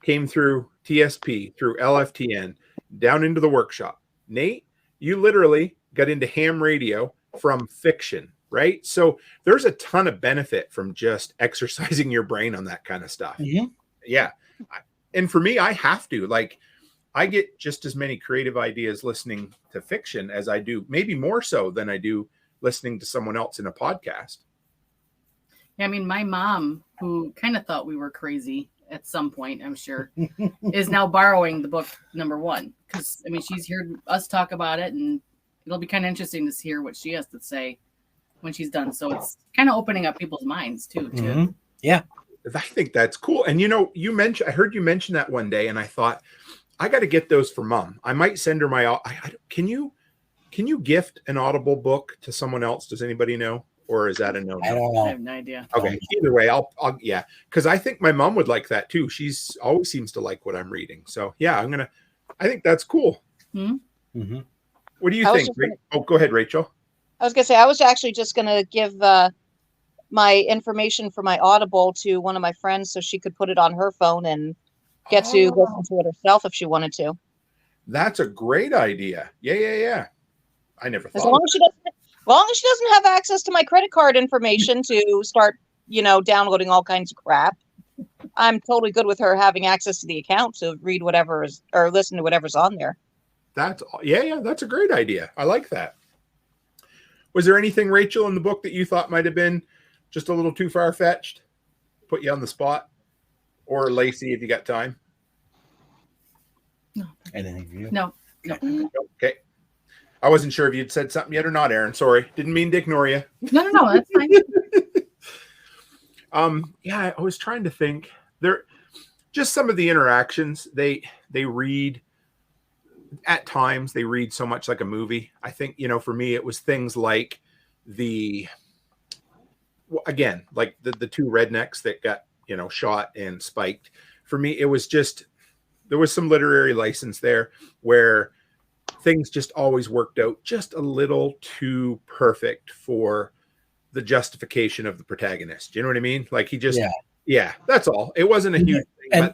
came through TSP, through LFTN, down into the workshop. Nate, you literally got into ham radio from fiction, right? So there's a ton of benefit from just exercising your brain on that kind of stuff. Mm-hmm. Yeah. And for me, I have to. I get just as many creative ideas listening to fiction as I do, maybe more so than I do listening to someone else in a podcast. Yeah, I mean, my mom, who kind of thought we were crazy at some point, I'm sure, is now borrowing the book number 1. Because, I mean, she's heard us talk about it, and it'll be kind of interesting to hear what she has to say when she's done. So it's kind of opening up people's minds, too. Mm-hmm. Yeah. I think that's cool. And, I heard you mention that one day, and I thought, I got to get those for Mom. I might send her my, can you gift an Audible book to someone else? Does anybody know? Or is that a no? I don't know. I have no idea. Okay. Either way, I'll yeah. Because I think my mom would like that too. She's always seems to like what I'm reading. So yeah, I think that's cool. Mm-hmm. What do you think? Go ahead, Rachel. I was going to say, I was actually just going to give my information for my Audible to one of my friends so she could put it on her phone and get to listen to it herself if she wanted to. That's a great idea. Yeah. I never thought. As long as she doesn't have access to my credit card information to start, downloading all kinds of crap, I'm totally good with her having access to the account to read whatever or listen to whatever's on there. That's a great idea. I like that. Was there anything, Rachel, in the book that you thought might have been just a little too far-fetched? Put you on the spot? Or Lacey, if you got time? No. Anything for you? No. Okay. I wasn't sure if you'd said something yet or not, Aaron. Sorry. Didn't mean to ignore you. No, that's fine. Yeah, I was trying to think. There, just some of the interactions, they read, at times, they read so much like a movie. I think, for me, it was things like like the two rednecks that got, shot and spiked. For me, it was just, there was some literary license there where things just always worked out just a little too perfect for the justification of the protagonist. Do you know what I mean? Like he just, yeah, that's all. It wasn't a huge thing.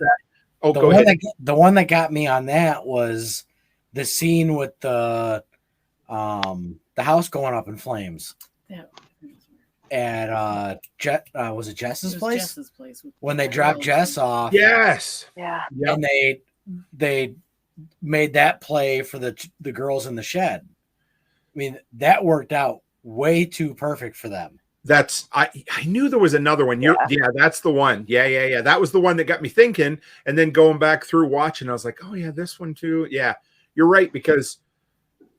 But go ahead. The one that got me on that was the scene with the house going up in flames. Yeah. At was it Jess's place? Jess's place. When they dropped Jess off. Yes. Yeah. And they made that play for the girls in the shed. I mean, that worked out way too perfect for them. I knew there was another one. Yeah, that's the one. Yeah. That was the one that got me thinking. And then going back through watching, I was like, oh yeah, this one too. Yeah, you're right, because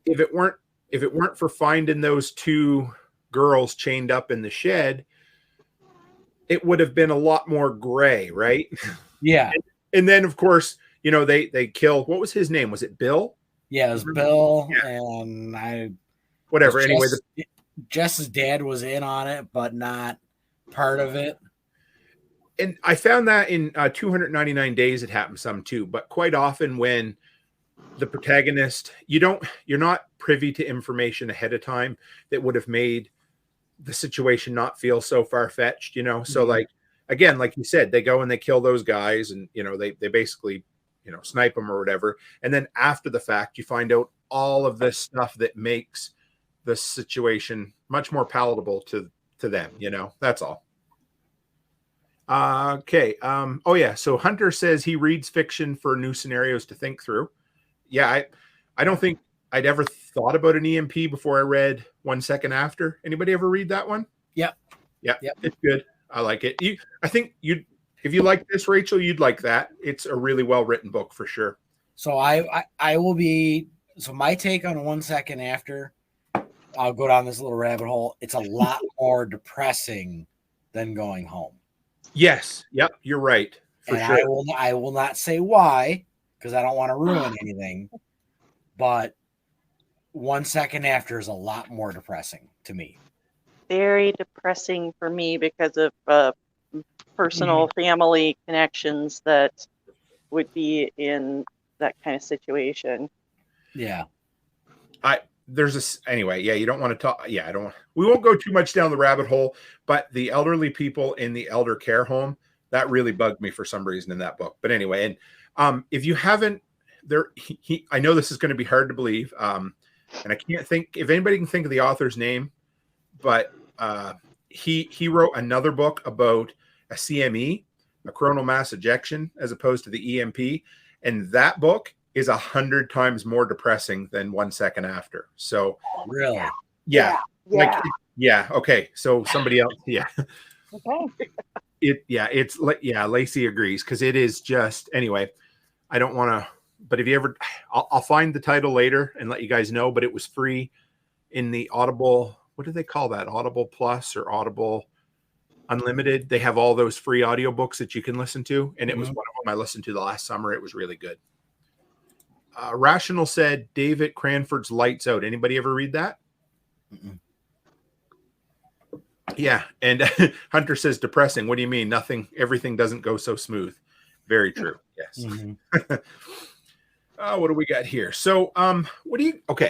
if it weren't for finding those two girls chained up in the shed, it would have been a lot more gray, right? Yeah. And then of course, they kill, what was his name? Was it Bill? Yeah, it was Bill. Yeah. And whatever. Anyway, Jess's dad was in on it, but not part of it. And I found that in 299 Days, it happens some too. But quite often when the protagonist, you're not privy to information ahead of time that would have made the situation not feel so far-fetched, So like, again, like you said, they go and they kill those guys and, they basically, snipe them or whatever. And then after the fact, you find out all of this stuff that makes the situation much more palatable to them, that's all. Okay. Oh yeah. So Hunter says he reads fiction for new scenarios to think through. Yeah. I don't think I'd ever thought about an EMP before I read 1 Second After. Anybody ever read that one? Yep. Yeah. It's good. I like it. I think if you like this, Rachel, you'd like that. It's a really well-written book for sure. So I will be, so my take on 1 Second After, I'll go down this little rabbit hole. It's a lot more depressing than Going Home. Yes. Yep. You're right. For sure. I will not say why, because I don't want to ruin anything, but 1 Second After is a lot more depressing to me. Very depressing for me because of personal family connections that would be in that kind of situation. Yeah. Anyway, yeah, you don't want to talk. Yeah, we won't go too much down the rabbit hole, but the elderly people in the elder care home, that really bugged me for some reason in that book. But anyway, and if you haven't, I know this is going to be hard to believe. And I can't think if anybody can think of the author's name, but he wrote another book about a CME, a coronal mass ejection, as opposed to the EMP. And that book is 100 times more depressing than 1 Second After. So really, yeah. Like, yeah. Okay. So somebody else. Yeah. Okay. Lacey agrees, because it is just, anyway, I don't want to, but if you ever, I'll find the title later and let you guys know, but it was free in the Audible. What do they call that? Audible Plus or Audible Unlimited. They have all those free audiobooks that you can listen to. And it was one of them I listened to the last summer. It was really good. Rational said David Cranford's Lights Out. Anybody ever read that? Yeah. And Hunter says depressing. What do you mean? Nothing. Everything doesn't go so smooth. Very true. Yes. What do we got here? So,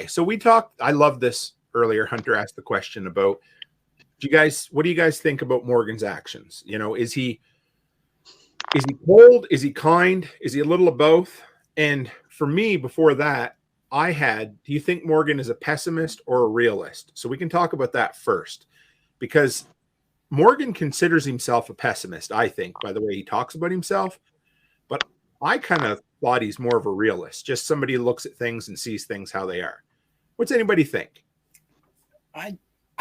so we talked, I love this earlier. Hunter asked the question about, what do you guys think about Morgan's actions? Is he cold? Is he kind? Is he a little of both? And for me, before that, do you think Morgan is a pessimist or a realist? So we can talk about that first, because Morgan considers himself a pessimist, I think, by the way he talks about himself. But I kind of thought he's more of a realist, just somebody who looks at things and sees things how they are. What's anybody think?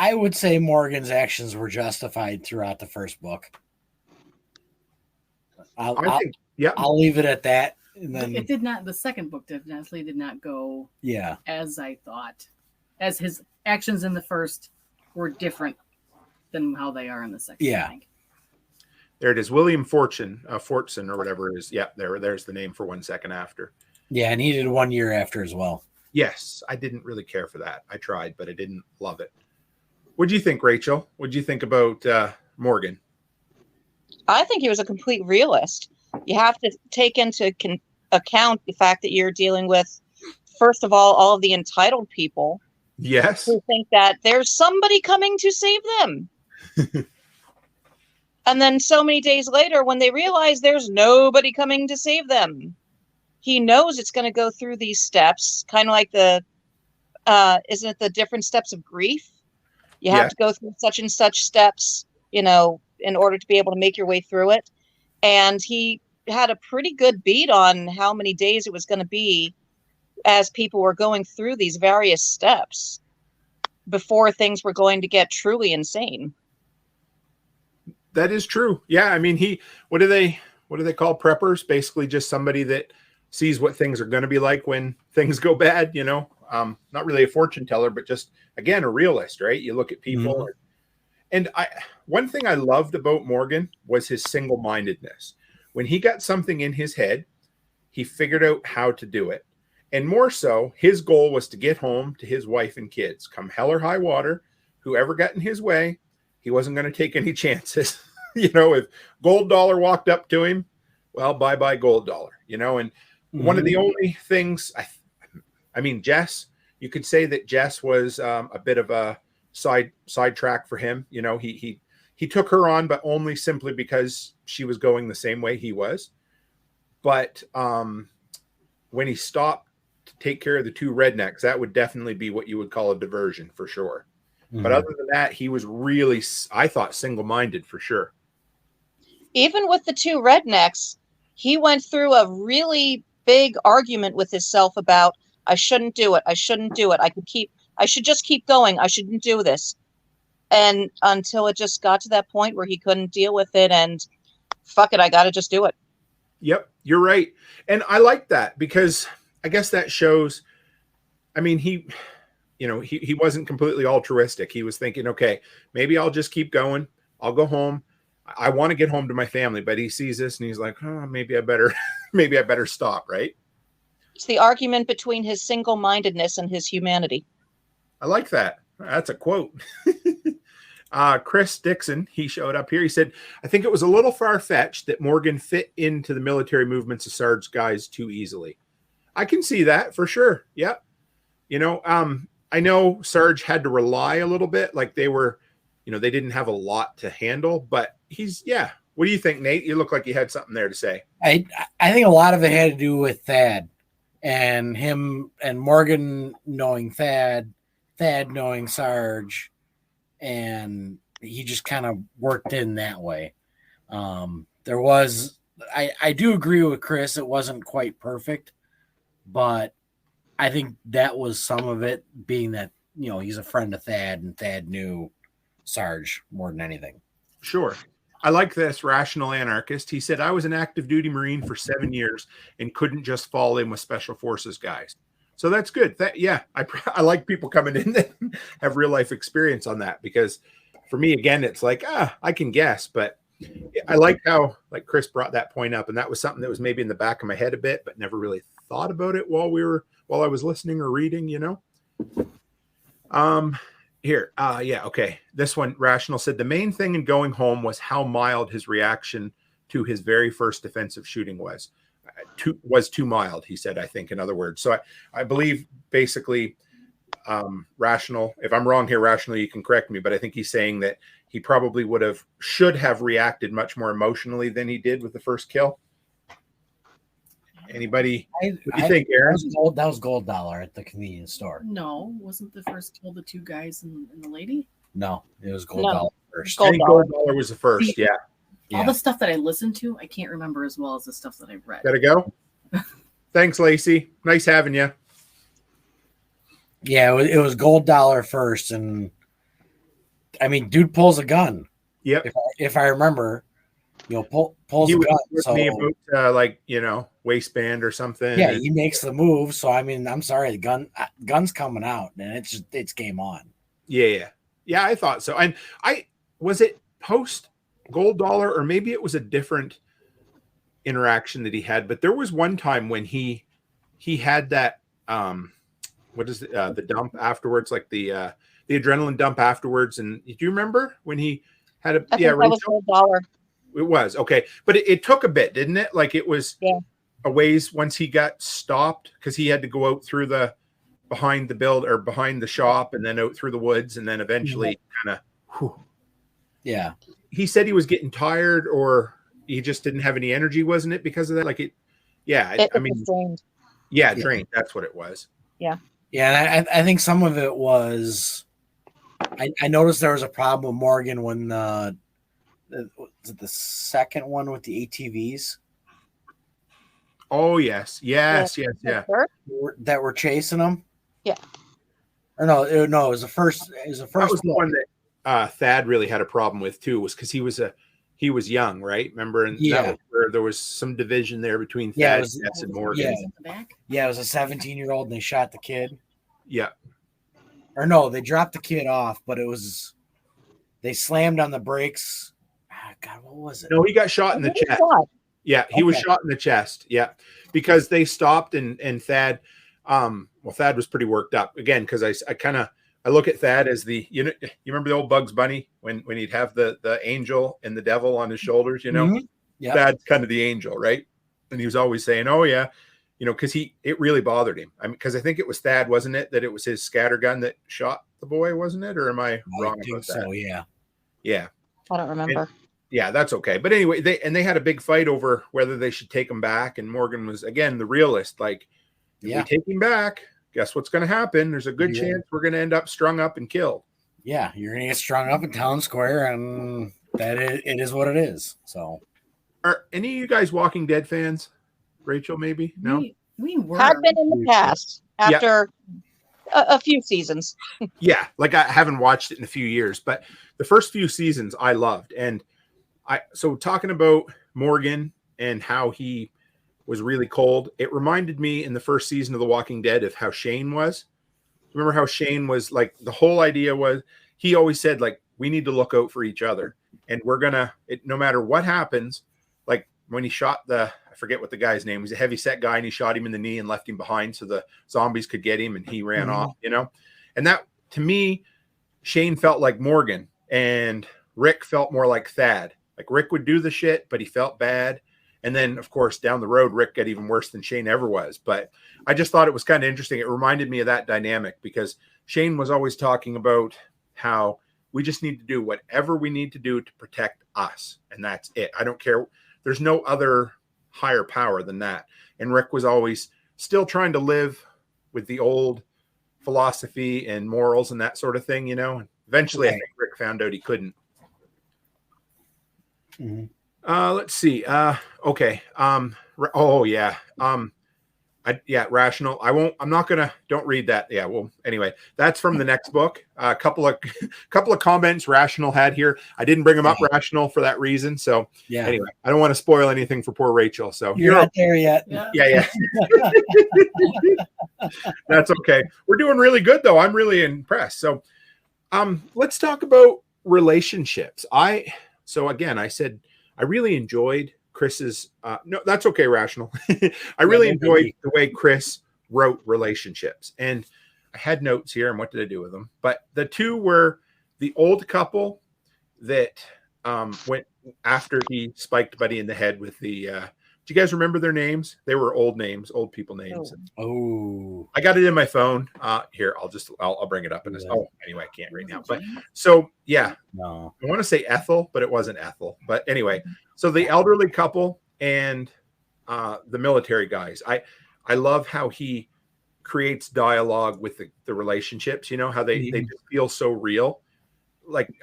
I would say Morgan's actions were justified throughout the first book. I'll leave it at that. And then it did not. The second book definitely did not go. Yeah. As I thought, as his actions in the first were different than how they are in the second. Yeah. I think. There it is. William Fortson or whatever it is. Yeah. There's the name for 1 Second After. Yeah, and he did 1 year after as well. Yes, I didn't really care for that. I tried, but I didn't love it. What do you think, Rachel? What do you think about Morgan? I think he was a complete realist. You have to take into account the fact that you're dealing with, first of all of the entitled people. Yes. Who think that there's somebody coming to save them. And then so many days later, when they realize there's nobody coming to save them, he knows it's going to go through these steps, kind of like isn't it the different steps of grief? You have to go through such and such steps, in order to be able to make your way through it. And he had a pretty good beat on how many days it was going to be as people were going through these various steps before things were going to get truly insane. That is true. Yeah, I mean, what do they call preppers? Basically, just somebody that sees what things are going to be like when things go bad. Not really a fortune teller, but just again a realist, right? You look at people, and one thing I loved about Morgan was his single-mindedness. When he got something in his head, he figured out how to do it, and more so, his goal was to get home to his wife and kids, come hell or high water. Whoever got in his way, he wasn't going to take any chances. If Gold Dollar walked up to him, well, bye-bye Gold Dollar, and one of the only things, I mean, Jess, you could say that Jess was a bit of a sidetrack for him. He took her on, but only simply because she was going the same way he was. But when he stopped to take care of the two rednecks, that would definitely be what you would call a diversion for sure. But other than that, he was really, I thought, single-minded for sure. Even with the two rednecks, he went through a really big argument with himself about, I shouldn't do it. I shouldn't do it. I should just keep going. I shouldn't do this. And until it just got to that point where he couldn't deal with it and fuck it, I got to just do it. Yep, you're right. And I like that because I guess that shows, I mean, he wasn't completely altruistic. He was thinking, okay, maybe I'll just keep going. I'll go home. I want to get home to my family, but he sees this and he's like, oh, maybe I better stop. Right. It's the argument between his single-mindedness and his humanity. I like that. That's a quote. Chris Dixon, he showed up here. He said, I think it was a little far-fetched that Morgan fit into the military movements of Sarge's guys too easily. I can see that for sure. Yeah. I know Sarge had to rely a little bit, like they were, they didn't have a lot to handle, but what do you think, Nate? You look like you had something there to say. I think a lot of it had to do with Thad and him and Morgan knowing Thad knowing Sarge, and he just kind of worked in that way. I do agree with Chris. It wasn't quite perfect, but I think that was some of it, being that, he's a friend of Thad and Thad knew Sarge more than anything. Sure. I like this rational anarchist. He said, I was an active duty Marine for 7 years and couldn't just fall in with special forces guys. So that's good. I like people coming in that have real life experience on that, because for me, again, it's like, I can guess, but I like how, like, Chris brought that point up, and that was something that was maybe in the back of my head a bit, but never really thought about it while I was listening or reading, Here, okay. This one, Rational said the main thing in going home was how mild his reaction to his very first defensive shooting was. Too mild, he said, I think, in other words. So I believe basically, Rational, if I'm wrong here, Rational, you can correct me, but I think he's saying that he probably should have reacted much more emotionally than he did with the first kill. Anybody? What do you think, Aaron? That was Gold Dollar at the convenience store. No, wasn't the first kill the two guys and the lady? No, it was Gold Dollar first. I think Gold Dollar was the first, yeah. All the stuff that I listened to, I can't remember as well as the stuff that I've read. Gotta go. Thanks, Lacey. Nice having you. Yeah, it was Gold Dollar first, and I mean, dude pulls a gun. Yep. If I remember, pulls a gun. So waistband or something. Yeah, he makes the move. So I mean, I'm sorry, the gun's coming out, and it's game on. Yeah. I thought so. And was it post Gold Dollar, or maybe it was a different interaction that he had, but there was one time when he had that what is the dump afterwards, like the adrenaline dump afterwards. And do you remember when he had I think that was Gold Dollar. It was okay, but it took a bit, didn't it? Like it was a ways once he got stopped, because he had to go out through behind the shop and then out through the woods, and then eventually kind of. Yeah. He said he was getting tired, or he just didn't have any energy, wasn't it? Because of that, like it. Yeah, drained. Yeah, drained. That's what it was. Yeah. Yeah, I think some of it was. I noticed there was a problem with Morgan when was it the second one with the ATVs? Oh yes, yeah. That were chasing them. Yeah. Or no, it was the first. It was the first. That was the one that Thad really had a problem with too, was because he was young, right? Remember, and that was where there was some division there between Thad and Morgan. Yeah, it was a 17-year-old, and they shot the kid. Yeah. Or no, they dropped the kid off, but they slammed on the brakes. God, what was it? No, he got shot in the chest. Yeah, he was shot in the chest. Yeah, because they stopped and Thad, Thad was pretty worked up again, because I look at Thad as you remember the old Bugs Bunny when he'd have the angel and the devil on his shoulders, Mm-hmm. Yep. Thad's kind of the angel, right? And he was always saying, "Oh yeah," because it really bothered him. I mean, because I think it was Thad, wasn't it, that it was his scatter gun that shot the boy, wasn't it? Or am I wrong about that? So yeah. I don't remember. Yeah, that's okay. But anyway, they had a big fight over whether they should take him back. And Morgan was, again, the realist. Like, if we take him back, guess what's going to happen? There's a good chance we're going to end up strung up and killed. Yeah, you're going to get strung up in town square, and it is what it is. So, are any of you guys Walking Dead fans? Rachel, maybe? No? We were. Had been in the past after a few seasons. Yeah, like I haven't watched it in a few years, but the first few seasons I loved. And so talking about Morgan and how he was really cold, it reminded me in the first season of The Walking Dead of how Shane was. Remember how Shane was, like, the whole idea was, he always said, like, we need to look out for each other. And we're going to, no matter what happens, like when he shot I forget what the guy's name was, a heavy set guy, and he shot him in the knee and left him behind so the zombies could get him, and he ran off, And that, to me, Shane felt like Morgan, and Rick felt more like Thad. Like, Rick would do the shit, but he felt bad. And then, of course, down the road, Rick got even worse than Shane ever was. But I just thought it was kind of interesting. It reminded me of that dynamic, because Shane was always talking about how we just need to do whatever we need to do to protect us. And that's it. I don't care. There's no other higher power than that. And Rick was always still trying to live with the old philosophy and morals and that sort of thing, And eventually, I think Rick found out he couldn't. Mm-hmm. Let's see. Okay. Rational. Don't read that. Yeah. Well, anyway, that's from the next book. A couple of comments Rational had here. I didn't bring them up, Rational, for that reason. So anyway, I don't want to spoil anything for poor Rachel. So you're not there yet. Yeah. That's okay. We're doing really good though. I'm really impressed. So, let's talk about relationships. So again, I said, I really enjoyed Chris's, no, that's okay, Rational. I really enjoyed the way Chris wrote relationships. And I had notes here, and what did I do with them? But the two were the old couple that went after he spiked Buddy in the head with the, do you guys remember their names? They were old people names. Oh, I got it in my phone. Here, I'll bring it up in this. Oh, anyway, I can't right now. But so, yeah, no, I want to say Ethel, but it wasn't Ethel. But anyway, so the elderly couple and the military guys. I love how he creates dialogue with the relationships, how they just feel so real. Like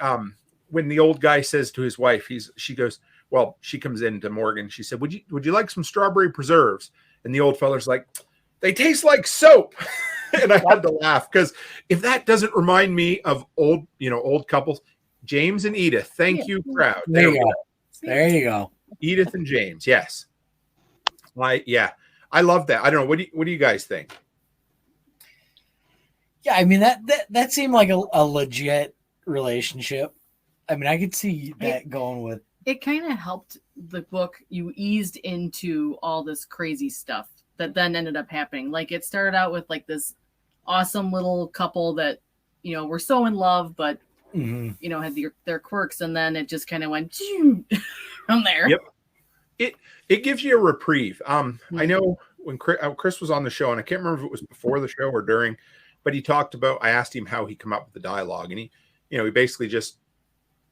when the old guy says to his wife, she goes, well, she comes into Morgan. She said, would you like some strawberry preserves? And the old feller's like, they taste like soap. And I had to laugh, because if that doesn't remind me of old couples, James and Edith, thank you, crowd. There you go. Edith and James. Yes. I love that. I don't know. What do you guys think? Yeah. I mean, that seemed like a legit relationship. I mean, I could see that going with. It kind of helped the book. You eased into all this crazy stuff that then ended up happening. Like, it started out with like this awesome little couple that, were so in love, but, had their quirks. And then it just kind of went from there. Yep. It gives you a reprieve. I know when Chris was on the show, and I can't remember if it was before the show or during, but he talked about, I asked him how he came up with the dialogue, and he basically just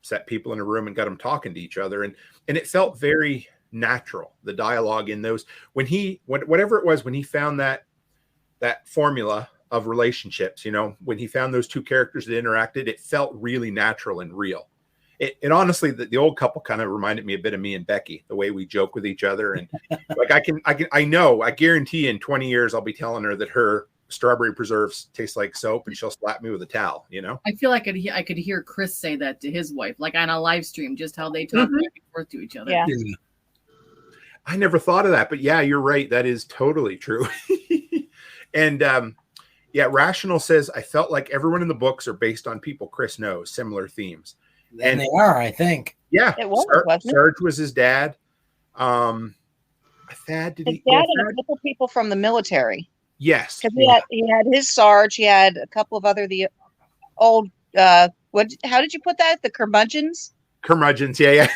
set people in a room and got them talking to each other. And it felt very natural, the dialogue in those, whatever it was, when he found that formula of relationships, when he found those two characters that interacted, it felt really natural and real. it honestly, the old couple kind of reminded me a bit of me and Becky, the way we joke with each other. And like, I guarantee in 20 years, I'll be telling her that her strawberry preserves taste like soap and she'll slap me with a towel, you know? I feel like I could hear Chris say that to his wife, like on a live stream, just how they talk back and forth to each other. Yeah. I never thought of that, but yeah, you're right. That is totally true. And yeah, Rational says, I felt like everyone in the books are based on people Chris knows, similar themes. And they are, I think. Yeah. It was, wasn't it? Sarge was his dad. Thad, did His he? dad and a couple people from the military. Yes. Because he had his Sarge, he had a couple of other the old how did you put that? The curmudgeons? Curmudgeons, yeah.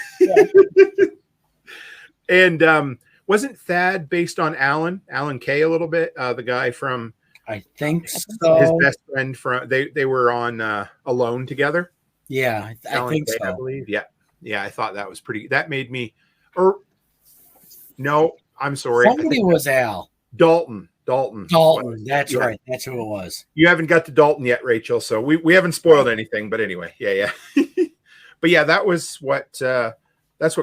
And wasn't Thad based on Alan Kay a little bit? The guy from I think so. His best friend from they were on Alone together. Yeah, I think so. I believe. Yeah. I thought that was pretty. That made me. Or no, I'm sorry. Somebody was Al. Dalton. That's right. That's who it was. You haven't got to Dalton yet, Rachel. So we haven't spoiled anything. But anyway, yeah. But yeah, that's what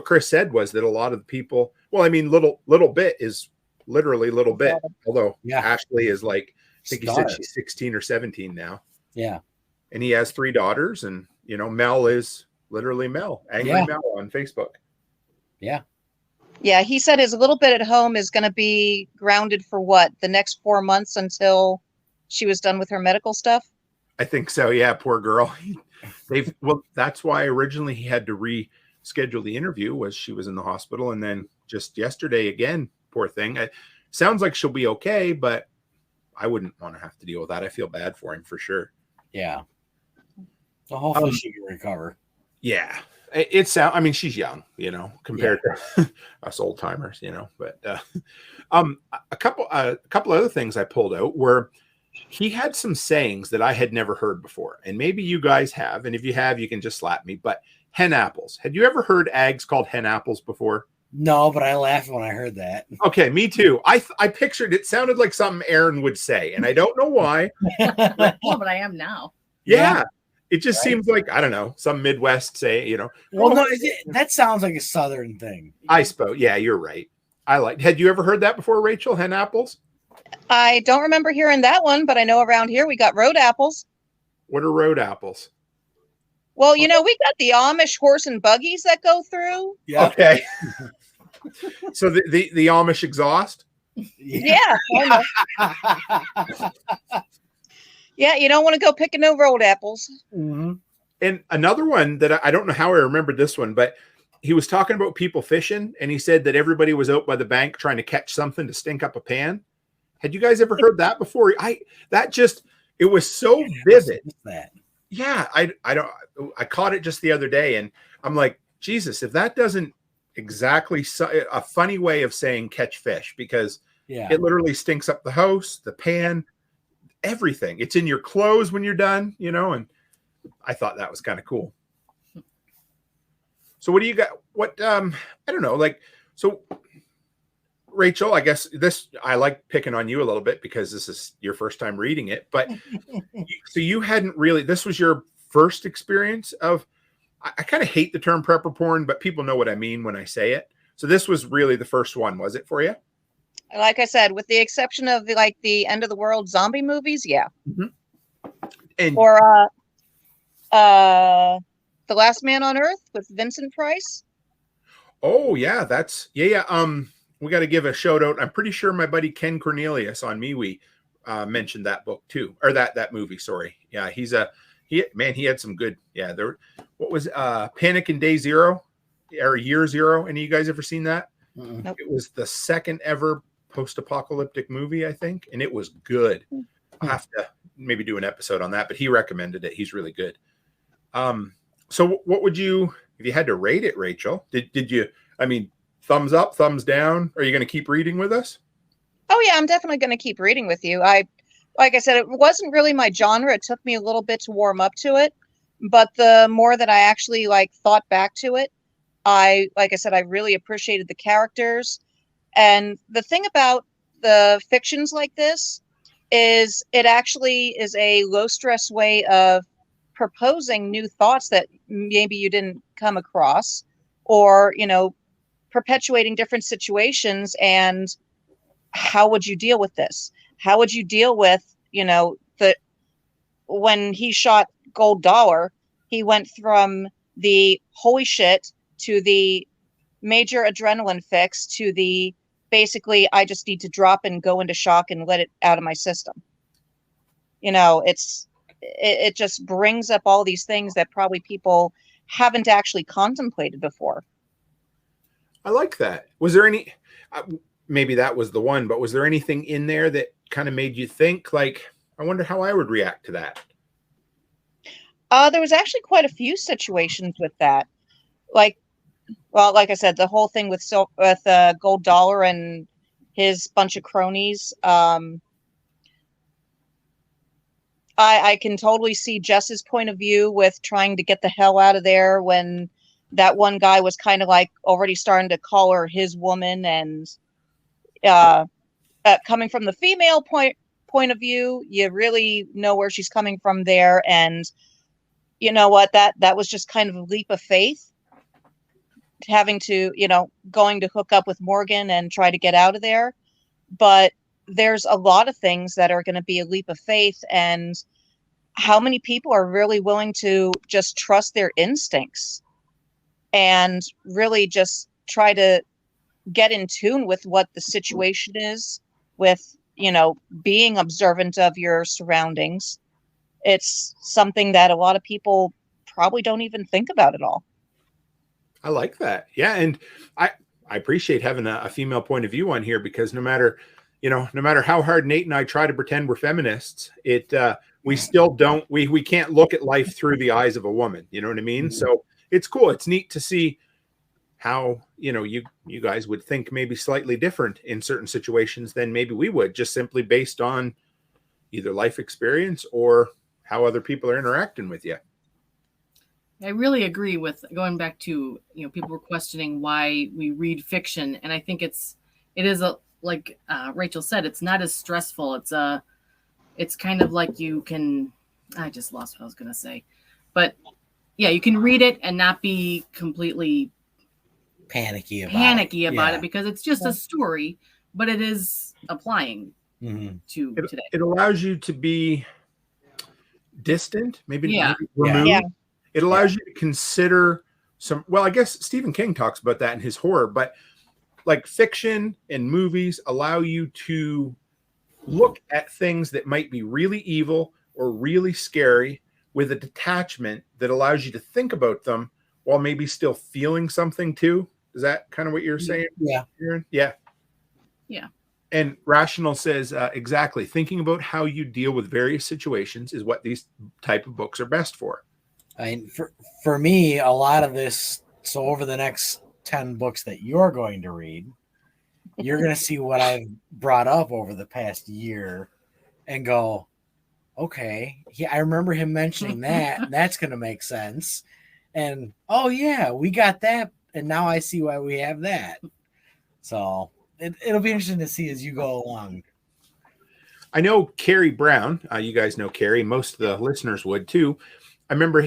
Chris said, was that a lot of the people. Well, I mean, little bit is literally little bit. Although Ashley is like, I think he said she's 16 or 17 now. Yeah. And he has 3 daughters, and Mel is literally Mel, Angry Mel on Facebook. Yeah. Yeah, he said his little bit at home is going to be grounded for the next 4 months until she was done with her medical stuff. I think so. Yeah, poor girl. That's why originally he had to reschedule the interview, was she was in the hospital, and then just yesterday again, poor thing. It sounds like she'll be okay, but I wouldn't want to have to deal with that. I feel bad for him for sure. Yeah. So hopefully she can recover. Yeah. I mean, she's young, compared to us old timers, but a couple other things I pulled out were he had some sayings that I had never heard before, and maybe you guys have, and if you have, you can just slap me, but hen apples. Had you ever heard eggs called hen apples before? No, but I laughed when I heard that. Okay, me too. I pictured it sounded like something Aaron would say, and I don't know why. But I am now. Yeah. It just seems like, I don't know, some Midwest say, Well, no, that sounds like a Southern thing. I suppose. Yeah, you're right. Had you ever heard that before, Rachel? Hen apples? I don't remember hearing that one, but I know around here we got road apples. What are road apples? Well, we got the Amish horse and buggies that go through. Yeah. Okay. So the Amish exhaust? Yeah. Yeah, you don't want to go picking no road apples. Mm-hmm. And another one that I don't know how I remembered this one, but he was talking about people fishing, and he said that everybody was out by the bank trying to catch something to stink up a pan. Had you guys ever heard that before? It was so vivid. Yeah, I caught it just the other day, and I'm like, Jesus, if that doesn't exactly a funny way of saying catch fish, because it literally stinks up the house, the pan, everything. It's in your clothes when you're done, and I thought that was kind of cool. So what do you got? I don't know. So Rachel, I guess I like picking on you a little bit because this is your first time reading it, but so you hadn't really, this was your first experience of, I kind of hate the term prepper porn, but people know what I mean when I say it. So this was really the first one, was it for you? Like I said, with the exception of the end of the world zombie movies, yeah. Mm-hmm. And or The Last Man on Earth with Vincent Price. Oh yeah, we got to give a shout out. I'm pretty sure my buddy Ken Cornelius on MeWe mentioned that book too, or that movie. Sorry, yeah, he had some good. Yeah, what was Panic in Day Zero or Year Zero? Any of you guys ever seen that? Nope. It was the second ever post-apocalyptic movie, I think, and it was good. I'll have to maybe do an episode on that, but he recommended it. He's really good. So what would you, if you had to rate it, Rachel, did you, thumbs up, thumbs down? Are you going to keep reading with us? Oh yeah, I'm definitely going to keep reading with you. Like I said, it wasn't really my genre. It took me a little bit to warm up to it, but the more that I actually thought back to it, I really appreciated the characters. And the thing about the fictions like this is it actually is a low stress way of proposing new thoughts that maybe you didn't come across, or, perpetuating different situations. And how would you deal with this? How would you deal with, when he shot Gold Dollar, he went from the holy shit to the major adrenaline fix to the basically, I just need to drop and go into shock and let it out of my system. It just brings up all these things that probably people haven't actually contemplated before. I like that. Was there any, maybe that was the one, but was there anything in there that kind of made you think, like, I wonder how I would react to that? There was actually quite a few situations with that. Like I said, the whole thing with Gold Dollar and his bunch of cronies. I can totally see Jess's point of view with trying to get the hell out of there when that one guy was kind of like already starting to call her his woman. And coming from the female point of view, you really know where she's coming from there. And you know what, that was just kind of a leap of faith, having to, going to hook up with Morgan and try to get out of there. But there's a lot of things that are going to be a leap of faith, and how many people are really willing to just trust their instincts and really just try to get in tune with what the situation is, with, being observant of your surroundings. It's something that a lot of people probably don't even think about at all. I like that. Yeah. And I appreciate having a female point of view on here, because no matter how hard Nate and I try to pretend we're feminists, we still don't, we can't look at life through the eyes of a woman. You know what I mean? Mm-hmm. So it's cool. It's neat to see how, you guys would think maybe slightly different in certain situations than maybe we would, just simply based on either life experience or how other people are interacting with you. I really agree with going back to, people were questioning why we read fiction. And I think it is like Rachel said, it's not as stressful. It's kind of like I just lost what I was going to say, but yeah, you can read it and not be completely panicky about it, because it's just a story, but it is applying to today. It allows you to be distant, maybe removed. Yeah. It allows you to consider I guess Stephen King talks about that in his horror, but like fiction and movies allow you to look at things that might be really evil or really scary with a detachment that allows you to think about them while maybe still feeling something too. Is that kind of what you're saying? Yeah. Aaron? Yeah. Yeah. And Rational says, exactly. Thinking about how you deal with various situations is what these type of books are best for. I mean, for me, a lot of this, so over the next 10 books that you're going to read, you're going to see what I've brought up over the past year and go, okay, I remember him mentioning that. That's going to make sense. And, oh, yeah, we got that. And now I see why we have that. So it'll be interesting to see as you go along. I know Carrie Brown. You guys know Carrie. Most of the listeners would too. I remember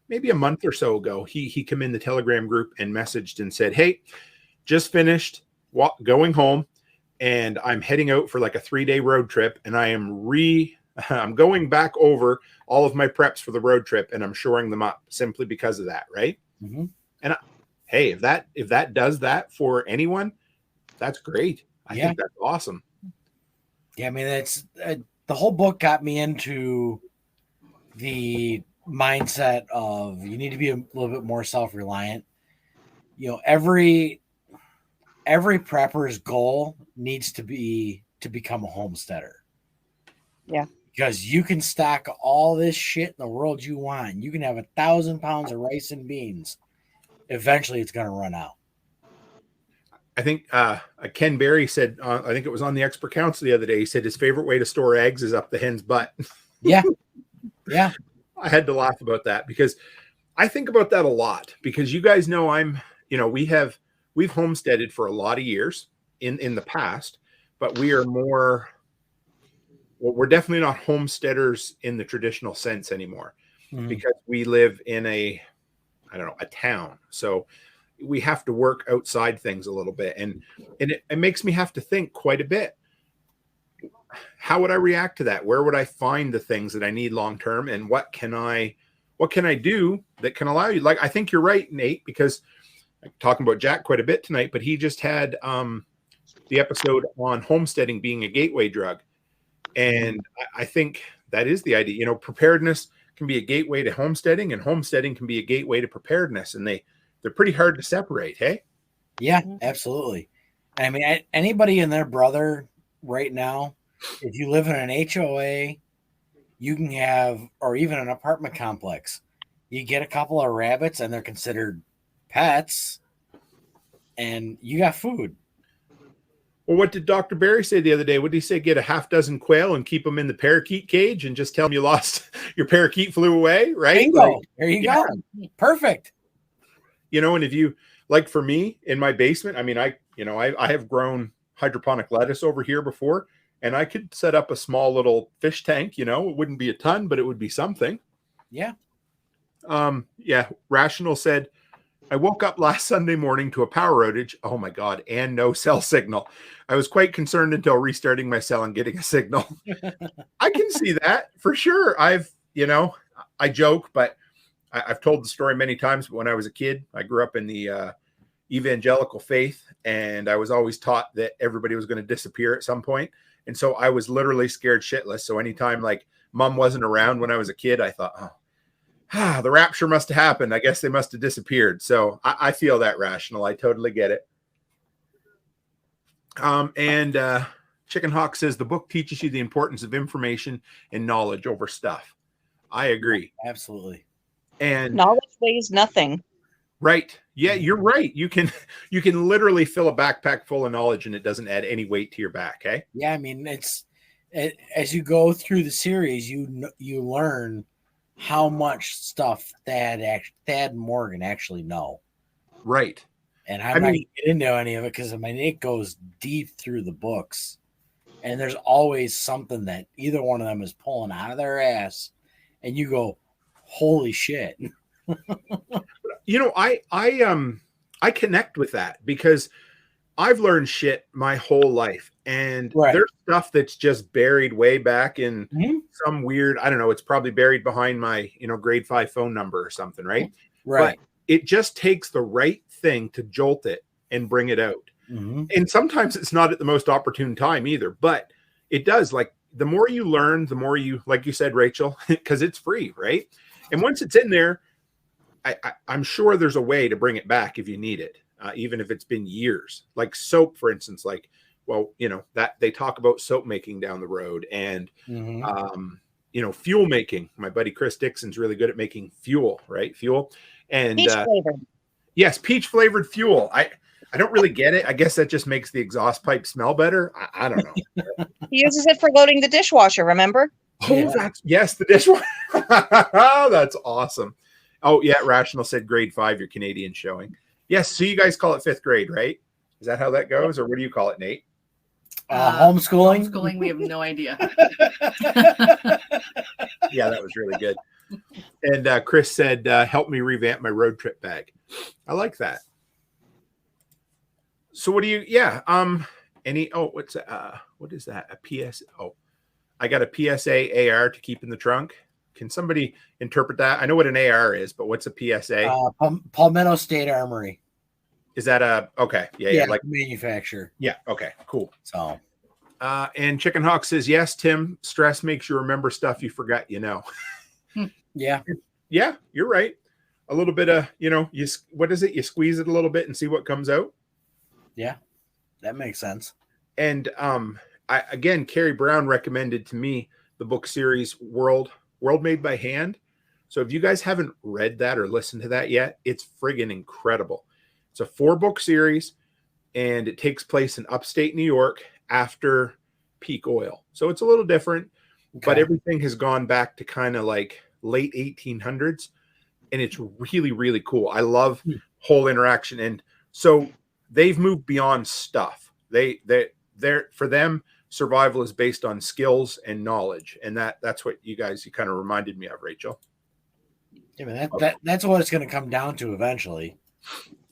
maybe a month or so ago, he came in the Telegram group and messaged and said, hey, just finished going home, and I'm heading out for like a 3-day road trip, and I'm going back over all of my preps for the road trip, and I'm shoring them up simply because of that, right? Mm-hmm. And hey, if that does that for anyone, that's great. I think that's awesome. Yeah, I mean, that's the whole book got me into the mindset of you need to be a little bit more self-reliant. Every prepper's goal needs to be to become a homesteader. Yeah. Because you can stack all this shit in the world you want. You can have 1,000 pounds of rice and beans. Eventually it's going to run out. I think Ken Berry said, I think it was on the Expert Council the other day, he said his favorite way to store eggs is up the hen's butt. Yeah. Yeah. I had to laugh about that because I think about that a lot, because you guys know we've homesteaded for a lot of years in the past, but we are we're definitely not homesteaders in the traditional sense anymore. because we live in a town. So we have to work outside things a little bit. And it makes me have to think quite a bit. How would I react to that? Where would I find the things that I need long-term? And what can I do that can allow you? Like, I think you're right, Nate, because I'm talking about Jack quite a bit tonight, but he just had the episode on homesteading being a gateway drug. And I think that is the idea. You know, preparedness can be a gateway to homesteading, and homesteading can be a gateway to preparedness. And they're pretty hard to separate, hey? Yeah, absolutely. I mean, anybody and their brother right now, if you live in an HOA, you can have, or even an apartment complex, you get a couple of rabbits and they're considered pets, and you got food. Well, what did Dr. Barry say the other day? What did he say? Get a half dozen quail and keep them in the parakeet cage and just tell them you lost your parakeet flew away, right? Bingo. There you go. Perfect. You know, and if you, like for me in my basement, I mean, I have grown hydroponic lettuce over here before, and I could set up a small little fish tank. You know, it wouldn't be a ton, but it would be something. Yeah. Rational said, I woke up last Sunday morning to a power outage. Oh my God. And no cell signal. I was quite concerned until restarting my cell and getting a signal. I can see that for sure. I joke, but I've told the story many times. But when I was a kid, I grew up in the evangelical faith, and I was always taught that everybody was going to disappear at some point. And so I was literally scared shitless. So anytime like mom wasn't around when I was a kid, I thought, the rapture must have happened. I guess they must have disappeared. So I feel that, Rational. I totally get it. And Chicken Hawk says the book teaches you the importance of information and knowledge over stuff. I agree. Absolutely. And knowledge weighs nothing. Right. Yeah, you're right. You can literally fill a backpack full of knowledge and it doesn't add any weight to your back. Hey. Yeah. I mean, as you go through the series, you learn how much stuff Thad Morgan actually know. Right. And I'm not going to get into any of it because it goes deep through the books. And there's always something that either one of them is pulling out of their ass. And you go, holy shit. You know, I connect with that because I've learned shit my whole life. And there's stuff that's just buried way back in some weird, I don't know, it's probably buried behind my, grade 5 phone number or something, right? Right. But it just takes the right thing to jolt it and bring it out. Mm-hmm. And sometimes it's not at the most opportune time either, but it does. Like the more you learn, the more you, like you said, Rachel, because it's free, right? And once it's in there, I'm sure there's a way to bring it back if you need it, even if it's been years. Like soap, for instance, that they talk about soap making down the road and, fuel making. My buddy Chris Dixon's really good at making fuel, right? Fuel. And peach flavored. Yes, peach flavored fuel. I don't really get it. I guess that just makes the exhaust pipe smell better. I don't know. He uses it for loading the dishwasher, remember? Oh, yes, the dishwasher. That's awesome. Oh, yeah, Rational said grade 5, your Canadian showing. Yes, so you guys call it 5th grade, right? Is that how that goes, or what do you call it, Nate? Homeschooling? Homeschooling, we have no idea. Yeah, that was really good. And Chris said, help me revamp my road trip bag. I like that. So what do you, what is that? A PS, I got a PSA AR to keep in the trunk. Can somebody interpret that? I know what an AR is, but what's a PSA? Palmetto State Armory. Is that okay? Yeah, like manufacturer. Yeah, okay, cool. So, and Chicken Hawk says, yes, Tim, stress makes you remember stuff you forgot, Yeah. Yeah, you're right. A little bit of, what is it? You squeeze it a little bit and see what comes out. Yeah, that makes sense. And Carrie Brown recommended to me the book series World Made by Hand. So if you guys haven't read that or listened to that yet, it's friggin' incredible. It's a 4-book series, and it takes place in upstate New York after peak oil. So it's a little different, but everything has gone back to kind of like late 1800s, and it's really, really cool. I love whole interaction. And so they've moved beyond stuff. They're for them, survival is based on skills and knowledge. And that's what you kind of reminded me of, Rachel. Yeah, man, that's what it's going to come down to eventually.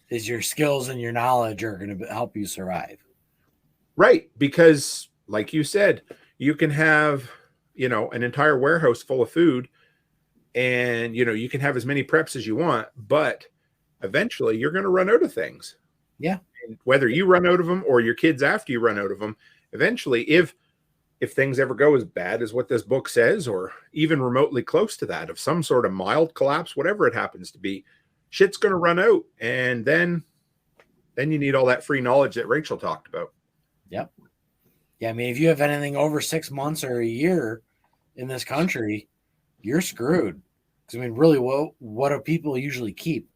Is your skills and your knowledge are going to help you survive. Right, because like you said, you can have, an entire warehouse full of food, and you can have as many preps as you want, but eventually you're going to run out of things. Yeah. And whether you run out of them or your kids after you run out of them, eventually, if things ever go as bad as what this book says, or even remotely close to that, of some sort of mild collapse, whatever it happens to be, shit's going to run out. And then you need all that free knowledge that Rachel talked about. Yep. Yeah. I mean, if you have anything over 6 months or a year in this country, you're screwed. Because, I mean, really, what do people usually keep?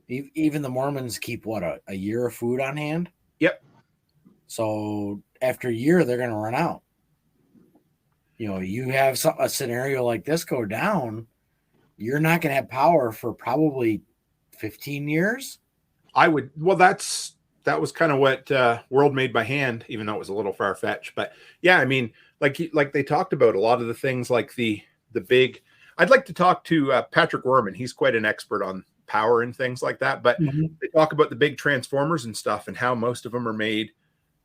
Even the Mormons keep, a year of food on hand? Yep. So after a year, they're going to run out. You have a scenario like this go down, you're not going to have power for probably 15 years. That was kind of what World Made by Hand, even though it was a little far-fetched. But yeah, I mean, like they talked about a lot of the things, like the big, I'd like to talk to Patrick Werman. He's quite an expert on power and things like that. But they talk about the big transformers and stuff, and how most of them are made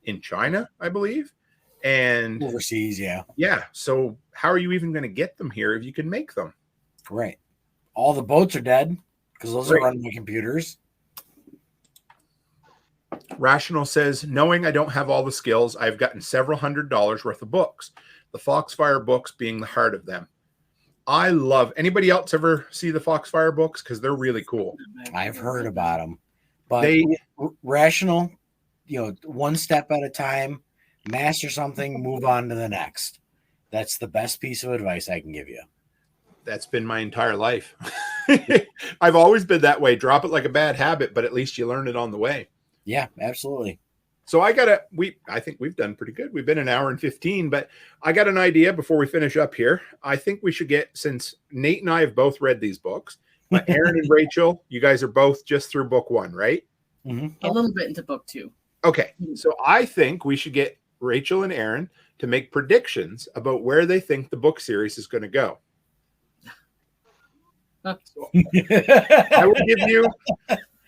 in China, I believe. And overseas, yeah. Yeah. So how are you even going to get them here if you can make them? Right. All the boats are dead because those are run by computers. Rational says, knowing I don't have all the skills, I've gotten several $100s worth of books. The Foxfire books being the heart of them. I love. Anybody else ever see the Foxfire books? Because they're really cool. I've heard about them, but Rational, one step at a time. Master something, move on to the next. That's the best piece of advice I can give you. That's been my entire life. I've always been that way. Drop it like a bad habit, but at least you learn it on the way. Yeah, absolutely. So I think we've done pretty good. We've been an hour and 15, but I got an idea before we finish up here. I think we should since Nate and I have both read these books, but Aaron and Rachel, you guys are both just through book 1, right? Mm-hmm. A little bit into book 2. Okay. So I think we should get Rachel and Aaron to make predictions about where they think the book series is going to go. So I will give you.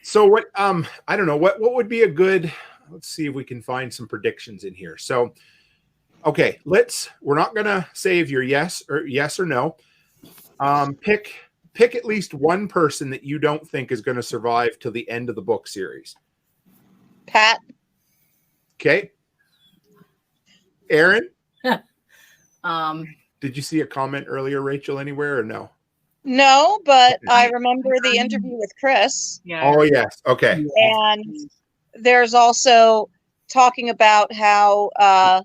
So what? I don't know what would be a good. Let's see if we can find some predictions in here. So, okay, we're not going to say if you're yes or no. Pick at least one person that you don't think is going to survive till the end of the book series. Pat. Okay. Aaron? Did you see a comment earlier, Rachel, anywhere or no? No, but I remember the interview with Chris. Yeah. Oh, yes. Okay. And there's also talking about how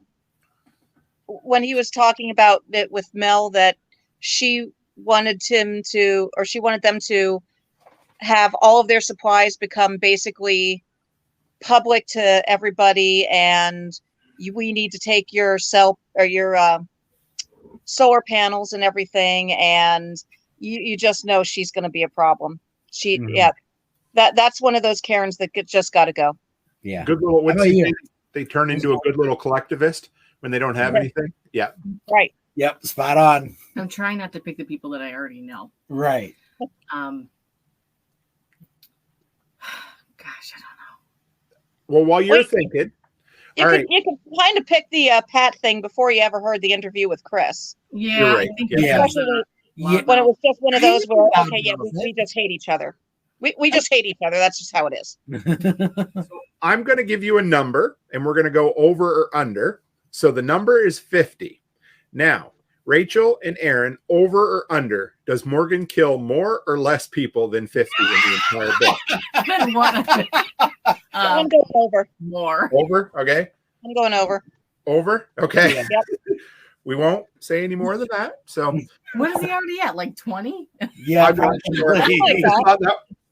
when he was talking about it with Mel, that she wanted them to have all of their supplies become basically public to everybody, and we need to take your solar panels and everything, and you just know she's going to be a problem. That's one of those Karens that just got to go. Yeah, good little. They turn into a good little collectivist when they don't have anything. Yeah, right. Yep, spot on. I'm trying not to pick the people that I already know. Right. Gosh, I don't know. Well, while you're thinking. You could kind of pick the Pat thing before you ever heard the interview with Chris. Yeah, you're right. I think especially when it was just one of those where, we just hate each other. We just hate each other. That's just how it is. So I'm going to give you a number, and we're going to go over or under. So the number is 50. Now, Rachel and Aaron, over or under, does Morgan kill more or less people than 50 in the entire book? I'm going over. More. Over? Okay. I'm going over. Over? Okay. Yep. We won't say any more than that. So what is he already at? Like 20? Yeah.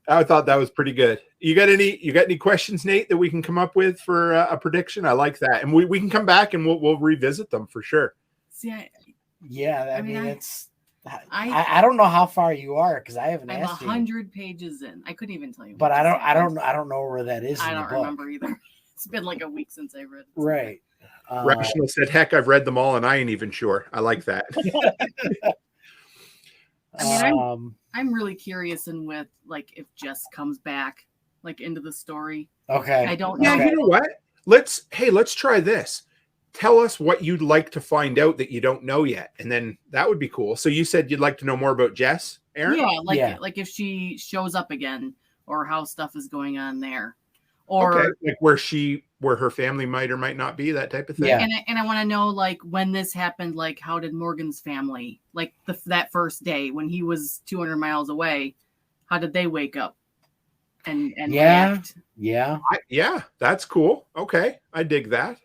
I thought that was pretty good. You got any questions, Nate, that we can come up with for a prediction? I like that. And we can come back and we'll revisit them for sure. See, I don't know how far you are because I haven't I'm asked 100 pages in. I couldn't even tell you. But I don't know where that is. I don't remember either. It's been like a week since I read it. Right. Rational said, heck, I've read them all and I ain't even sure. I like that. I'm really curious in with like if Jess comes back like into the story. Okay. I don't know. Yeah, you know what? Let's try this. Tell us what you'd like to find out that you don't know yet, and then that would be cool. So you said you'd like to know more about Jess, Aaron? Yeah, like if she shows up again, or how stuff is going on there, or okay, like where her family might or might not be, that type of thing. Yeah. And I want to know like when this happened, like how did Morgan's family, like that first day when he was 200 miles away, how did they wake up and react? Yeah, that's cool. Okay, I dig that.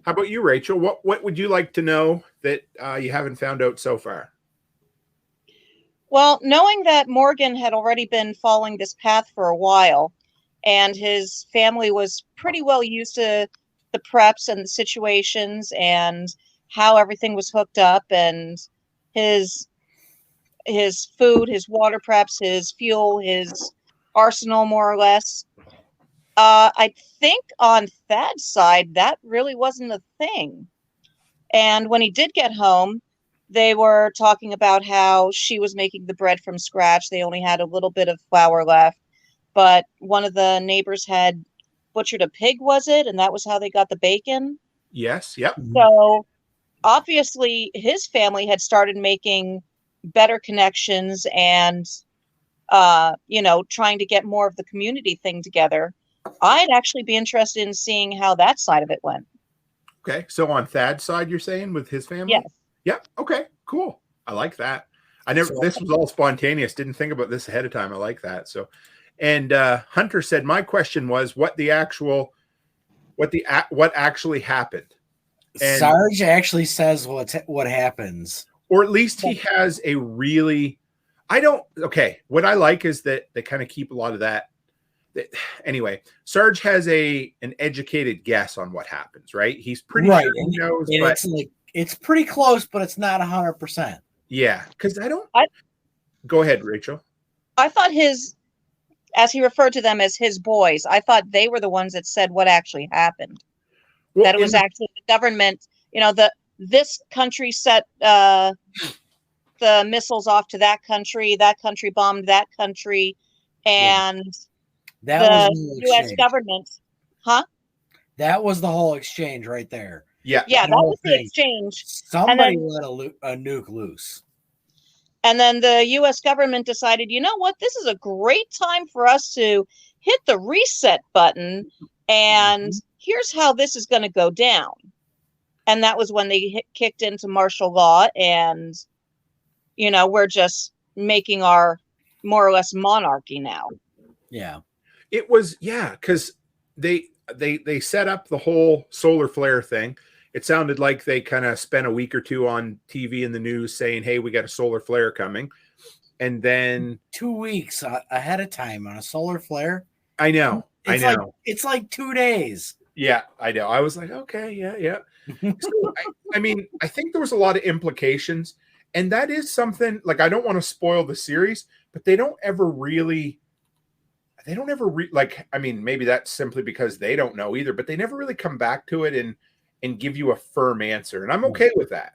How about you, Rachel? What would you like to know that you haven't found out so far? Well, knowing that Morgan had already been following this path for a while, and his family was pretty well used to the preps and the situations and how everything was hooked up, and his food, his water preps, his fuel, his arsenal, more or less. I think on Thad's side, that really wasn't a thing. And when he did get home, they were talking about how she was making the bread from scratch. They only had a little bit of flour left, but one of the neighbors had butchered a pig, was it? And that was how they got the bacon. Yes. Yep. So obviously his family had started making better connections and, trying to get more of the community thing together. I'd actually be interested in seeing how that side of it went. Okay. So on Thad's side, you're saying with his family? Yes. Yeah. Okay. Cool. I like that. This was all spontaneous. Didn't think about this ahead of time. I like that. So, and Hunter said, my question was what actually happened. And, Sarge actually says what happens. Or at least he has a really, what I like is that they kind of keep a lot of that. Anyway, Sarge has an educated guess on what happens, right? He's pretty sure he knows, but it's pretty close, but it's not 100%. Yeah, because go ahead, Rachel. I thought as he referred to them as his boys, I thought they were the ones that said what actually happened. Well, that it was actually the government, this country set the missiles off to that country bombed that country, and that the was U.S. government, That was the whole exchange right there. Yeah, that was the exchange. Somebody let a nuke loose. And then the U.S. government decided, you know what, this is a great time for us to hit the reset button, and here's how this is going to go down. And that was when they kicked into martial law, and, we're just making our more or less monarchy now. Yeah. It was, because they set up the whole solar flare thing. It sounded like they kind of spent a week or two on TV in the news saying, hey, we got a solar flare coming. And then 2 weeks ahead of time on a solar flare. I know. It's like 2 days. Yeah, I know. I was like, okay, yeah. So, I think there was a lot of implications. And that is something, like, I don't want to spoil the series, but they don't ever maybe that's simply because they don't know either, but they never really come back to it and give you a firm answer. And I'm okay with that.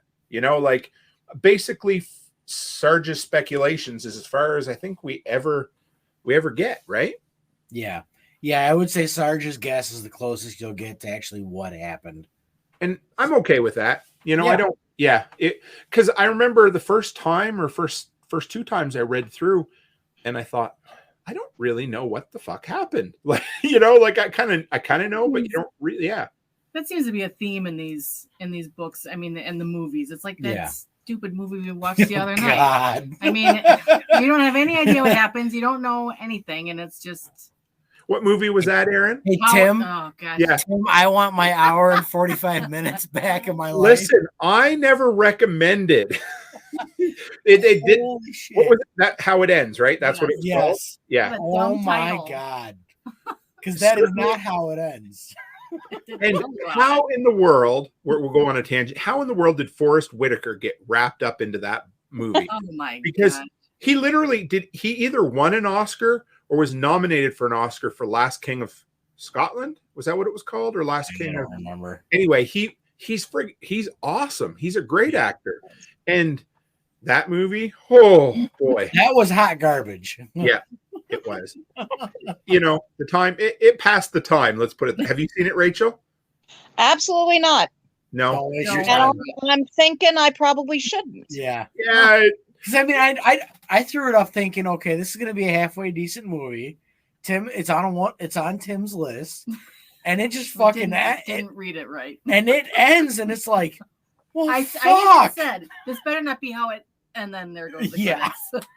Basically Sarge's speculations is as far as I think we ever get, right? Yeah. Yeah, I would say Sarge's guess is the closest you'll get to actually what happened. And I'm okay with that. Because I remember the first time or first two times I read through and I thought, I don't really know what the fuck happened. Like, I kind of know, but you don't really, That seems to be a theme in these books. I mean, in the movies. It's like that stupid movie we watched the other night. I mean, you don't have any idea what happens. You don't know anything, and it's just. What movie was that, Aaron? Hey, Tim. Oh, gosh. Yeah. Tim, I want my hour and 45 minutes back in my life. Listen, I never recommended. It did. What was that? How it ends, right? That's what it was called. Yeah. Oh my God. Because that is not how it ends. And how in the world, we'll go on a tangent, how in the world did Forrest Whitaker get wrapped up into that movie? Oh my because God. He literally he either won an Oscar or was nominated for an Oscar for Last King of Scotland. Was that what it was called? Or Last King? I don't remember. Anyway, he's awesome. He's a great actor. And that movie, oh boy, that was hot garbage. Yeah, it was. You know, the time it passed the time. Let's put it. Have you seen it, Rachel? Absolutely not. No. Don't waste your And time. I'm thinking I probably shouldn't. Yeah. Yeah. Because I mean, I threw it up thinking, okay, this is gonna be a halfway decent movie. Tim, it's on Tim's list, and it just fucking didn't read it right, and it ends, and it's like, well, I fuck. said this better not be how it, and then there goes the Yeah. credits.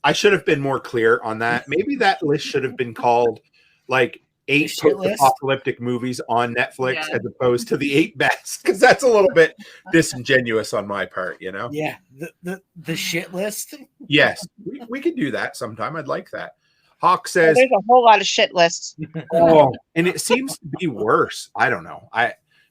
I should have been more clear on that. Maybe that list should have been called like 8 post-apocalyptic movies on Netflix as opposed to the 8 best, because that's a little bit disingenuous on my part, you know? Yeah, the shit list. Yes, we could do that sometime. I'd like that. Hawk says there's a whole lot of shit lists. Oh, and it seems to be worse. I don't know.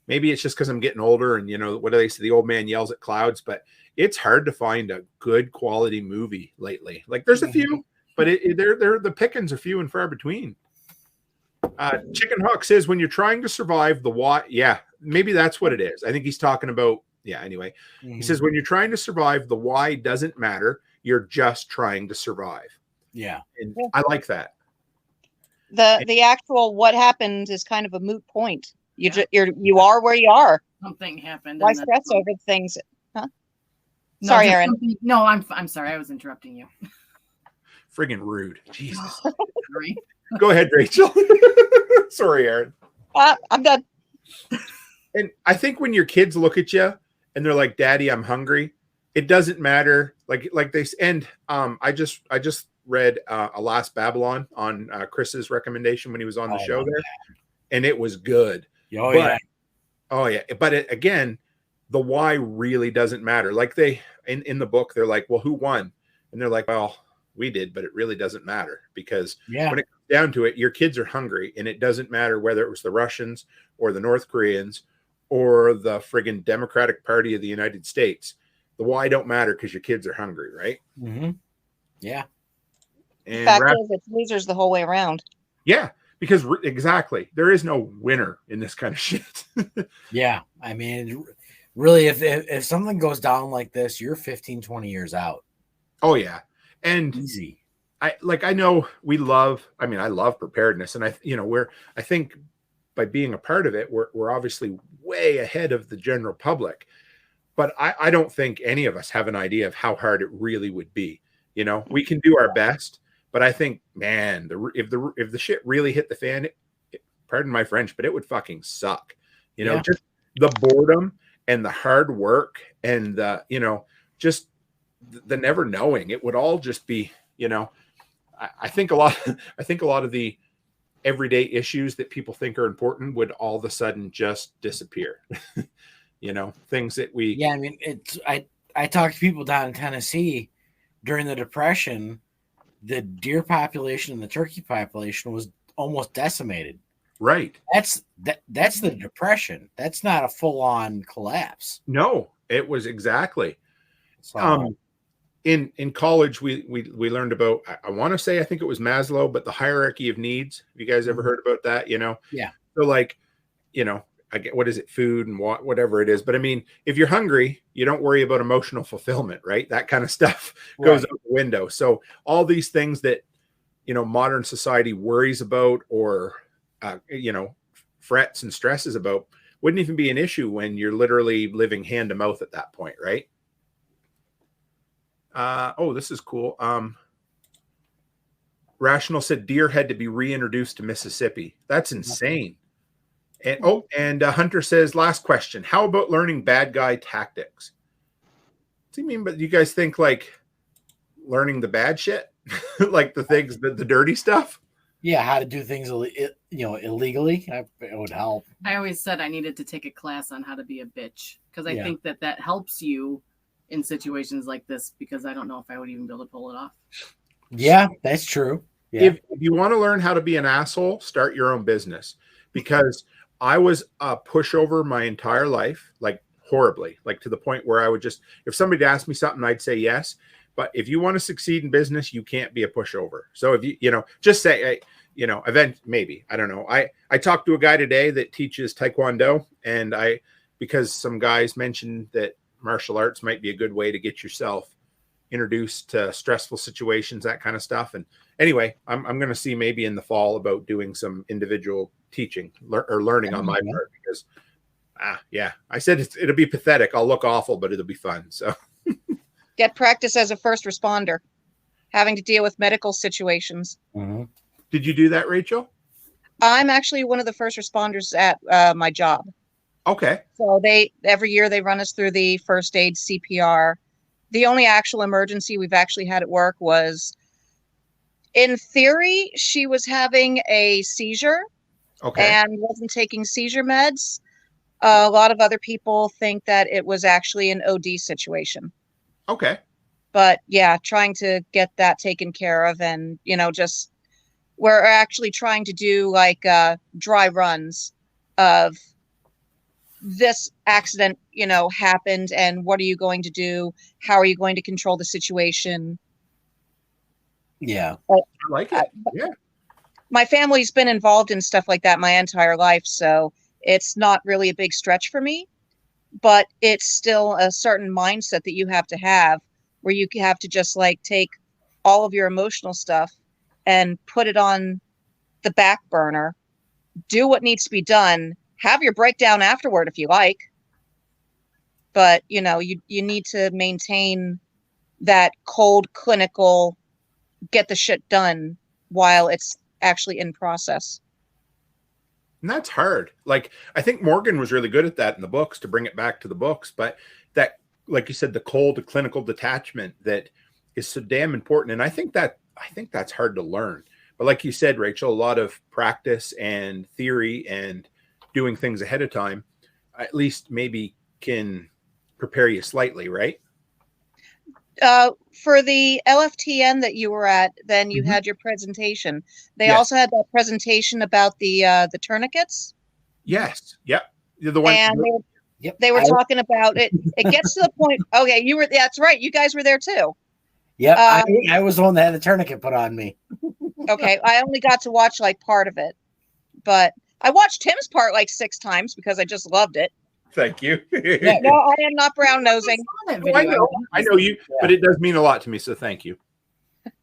Maybe it's just because I'm getting older, and you know what do they say? The old man yells at clouds. But it's hard to find a good quality movie lately. Like there's a few, but they're the pickings are few and far between. Chicken Hawk says when you're trying to survive the why, yeah, maybe that's what it is. I think he's talking about anyway. He says when you're trying to survive, the why doesn't matter. You're just trying to survive. Yeah, and I like that. The actual what happened is kind of a moot point. You are where you are. Something happened. Why stress over things? Huh? No, sorry, Aaron. No, I'm sorry. I was interrupting you. Friggin' rude. Jesus. Sorry. Go ahead, Rachel. Sorry, Aaron. I'm done. And I think when your kids look at you and they're like, "Daddy, I'm hungry," it doesn't matter. Like they and I just read Alas Babylon on Chris's recommendation when he was on the show there, and it was good. But again, the why really doesn't matter. Like they in the book, they're like, "Well, who won?" And they're like, "Well, we did, but it really doesn't matter because when it comes down to it, your kids are hungry, and it doesn't matter whether it was the Russians or the North Koreans or the friggin' Democratic Party of the United States. The why don't matter because your kids are hungry, right?" Mm-hmm. Yeah. And the fact is, it's losers the whole way around. Yeah, because exactly, there is no winner in this kind of shit. Yeah, I mean, really, if something goes down like this, you're 15, 20 years out. Oh yeah, and easy. I know I love preparedness, and I think by being a part of it, we're obviously way ahead of the general public. But I don't think any of us have an idea of how hard it really would be. You know, we can do our best, but I think, man, if the shit really hit the fan, pardon my French, but it would fucking suck. You know, just the boredom and the hard work and just the never knowing. It would all just be, I think a lot of the everyday issues that people think are important would all of a sudden just disappear. Things that we. Yeah, I mean, I talked to people down in Tennessee during the Depression. The deer population and the turkey population was almost decimated. Right. That's the Depression. That's not a full-on collapse. No, it was exactly. So, in college, we learned about, I want to say, I think it was Maslow, but the hierarchy of needs. Have you guys ever heard about that? Yeah. So I get, what is it? Food and whatever it is. But I mean, if you're hungry, you don't worry about emotional fulfillment, right? That kind of stuff goes out the window. So all these things that, modern society worries about or, frets and stresses about wouldn't even be an issue when you're literally living hand to mouth at that point, right? This is cool. Rational said deer had to be reintroduced to Mississippi. That's insane. And Hunter says, last question. How about learning bad guy tactics? What do you mean? But you guys think like learning the bad shit, like the things, the dirty stuff? Yeah, how to do things, illegally. It would help. I always said I needed to take a class on how to be a bitch because I think that helps you in situations like this, because I don't know if I would even be able to pull it off. Yeah, that's true. Yeah. If you want to learn how to be an asshole, start your own business, because I was a pushover my entire life, like horribly, like to the point where I would just, if somebody asked me something, I'd say yes. But if you want to succeed in business, you can't be a pushover. So if just say, maybe, I don't know. I talked to a guy today that teaches Taekwondo, and because some guys mentioned that martial arts might be a good way to get yourself introduced to stressful situations, that kind of stuff. And anyway, I'm going to see maybe in the fall about doing some individual teaching or learning on my part, because I said it'll be pathetic. I'll look awful, but it'll be fun. So get practice as a first responder, having to deal with medical situations. Mm-hmm. Did you do that, Rachel? I'm actually one of the first responders at my job. Okay. So every year they run us through the first aid, CPR. The only actual emergency we've actually had at work was, in theory, she was having a seizure. Okay. And wasn't taking seizure meds. A lot of other people think that it was actually an OD situation. Okay. But yeah, trying to get that taken care of, and just we're actually trying to do like dry runs of this accident, happened, and what are you going to do? How are you going to control the situation? Yeah. I like it. Yeah. My family's been involved in stuff like that my entire life, so it's not really a big stretch for me, but it's still a certain mindset that you have to have, where you have to just like take all of your emotional stuff and put it on the back burner, do what needs to be done, have your breakdown afterward if you like. But, you need to maintain that cold, clinical, get the shit done while it's actually in process. And that's hard. Like, I think Morgan was really good at that in the books, to bring it back to the books. But that, like you said, the cold clinical detachment that is so damn important. And I think that's hard to learn. But like you said, Rachel, a lot of practice and theory and doing things ahead of time, at least maybe can prepare you slightly, right? For the LFTN that you were at, then you had your presentation. They also had that presentation about the tourniquets. Yes. Yep. The one. And they were talking about it. It gets to the point. Okay, you were. That's right. You guys were there too. Yeah, I was the one that had the tourniquet put on me. Okay, I only got to watch like part of it, but I watched Tim's part like 6 times because I just loved it. Thank you. Yeah, no, I am not brown nosing. I know you, but it does mean a lot to me. So thank you.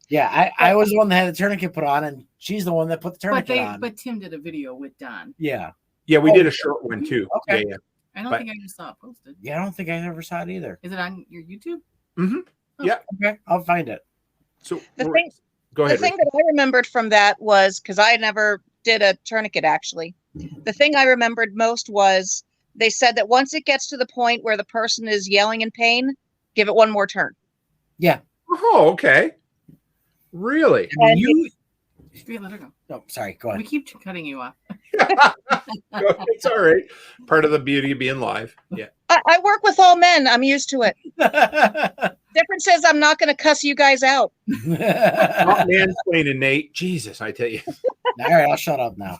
Yeah, I was the one that had the tourniquet put on, and she's the one that put the tourniquet on. But Tim did a video with Don. Yeah. Yeah, we did a short one too. Okay. Yeah. I don't think I just saw it posted. Yeah, I don't think I ever saw it either. Is it on your YouTube? Mm-hmm. Oh. Yeah. Okay, I'll find it. So go ahead. The thing that I remembered from that was, because I never did a tourniquet actually, the thing I remembered most was they said that once it gets to the point where the person is yelling in pain, give it one more turn. Yeah. Oh, okay. Really? And Let her go. Oh, sorry. Go ahead. We keep cutting you off. It's all right. Part of the beauty of being live. Yeah. I work with all men. I'm used to it. Difference is I'm not going to cuss you guys out. Not mansplaining, Nate. Jesus, I tell you. All right, I'll shut up now.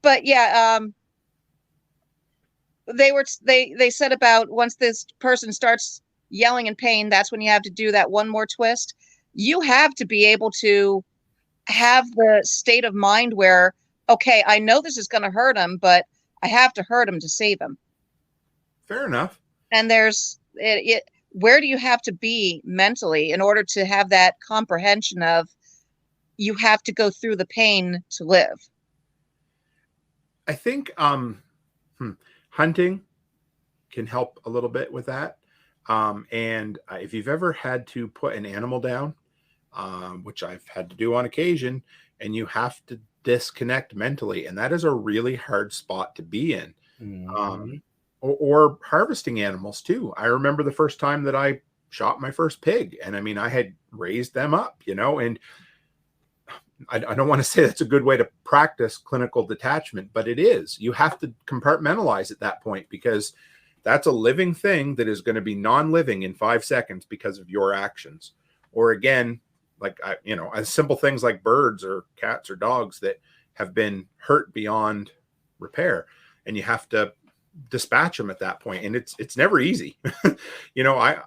But yeah, they said about once this person starts yelling in pain, that's when you have to do that one more twist. You have to be able to have the state of mind where, okay, I know this is going to hurt him, but I have to hurt him to save him. Fair enough. And there's where do you have to be mentally in order to have that comprehension of you have to go through the pain to live? I think hunting can help a little bit with that. And if you've ever had to put an animal down, which I've had to do on occasion, and you have to disconnect mentally, and that is a really hard spot to be in. Mm-hmm. Or harvesting animals too. I remember the first time that I shot my first pig, and I mean, I had raised them up, and I don't want to say that's a good way to practice clinical detachment, but it is. You have to compartmentalize at that point, because that's a living thing that is going to be non-living in 5 seconds because of your actions. Or again, like, as simple things like birds or cats or dogs that have been hurt beyond repair, and you have to dispatch them at that point. And it's never easy. I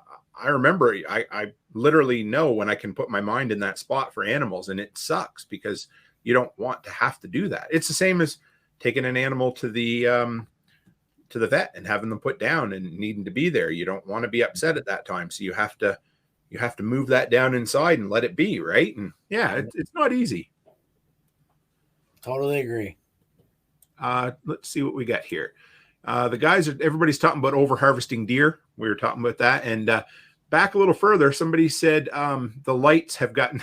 remember I literally know when I can put my mind in that spot for animals, and it sucks because you don't want to have to do that. It's the same as taking an animal to the to the vet and having them put down and needing to be there. You don't want to be upset at that time. So you have to move that down inside and let it be, right? And yeah, it's not easy. Totally agree. Let's see what we got here. Everybody's talking about over harvesting deer. We were talking about that. And back a little further, somebody said the lights have gotten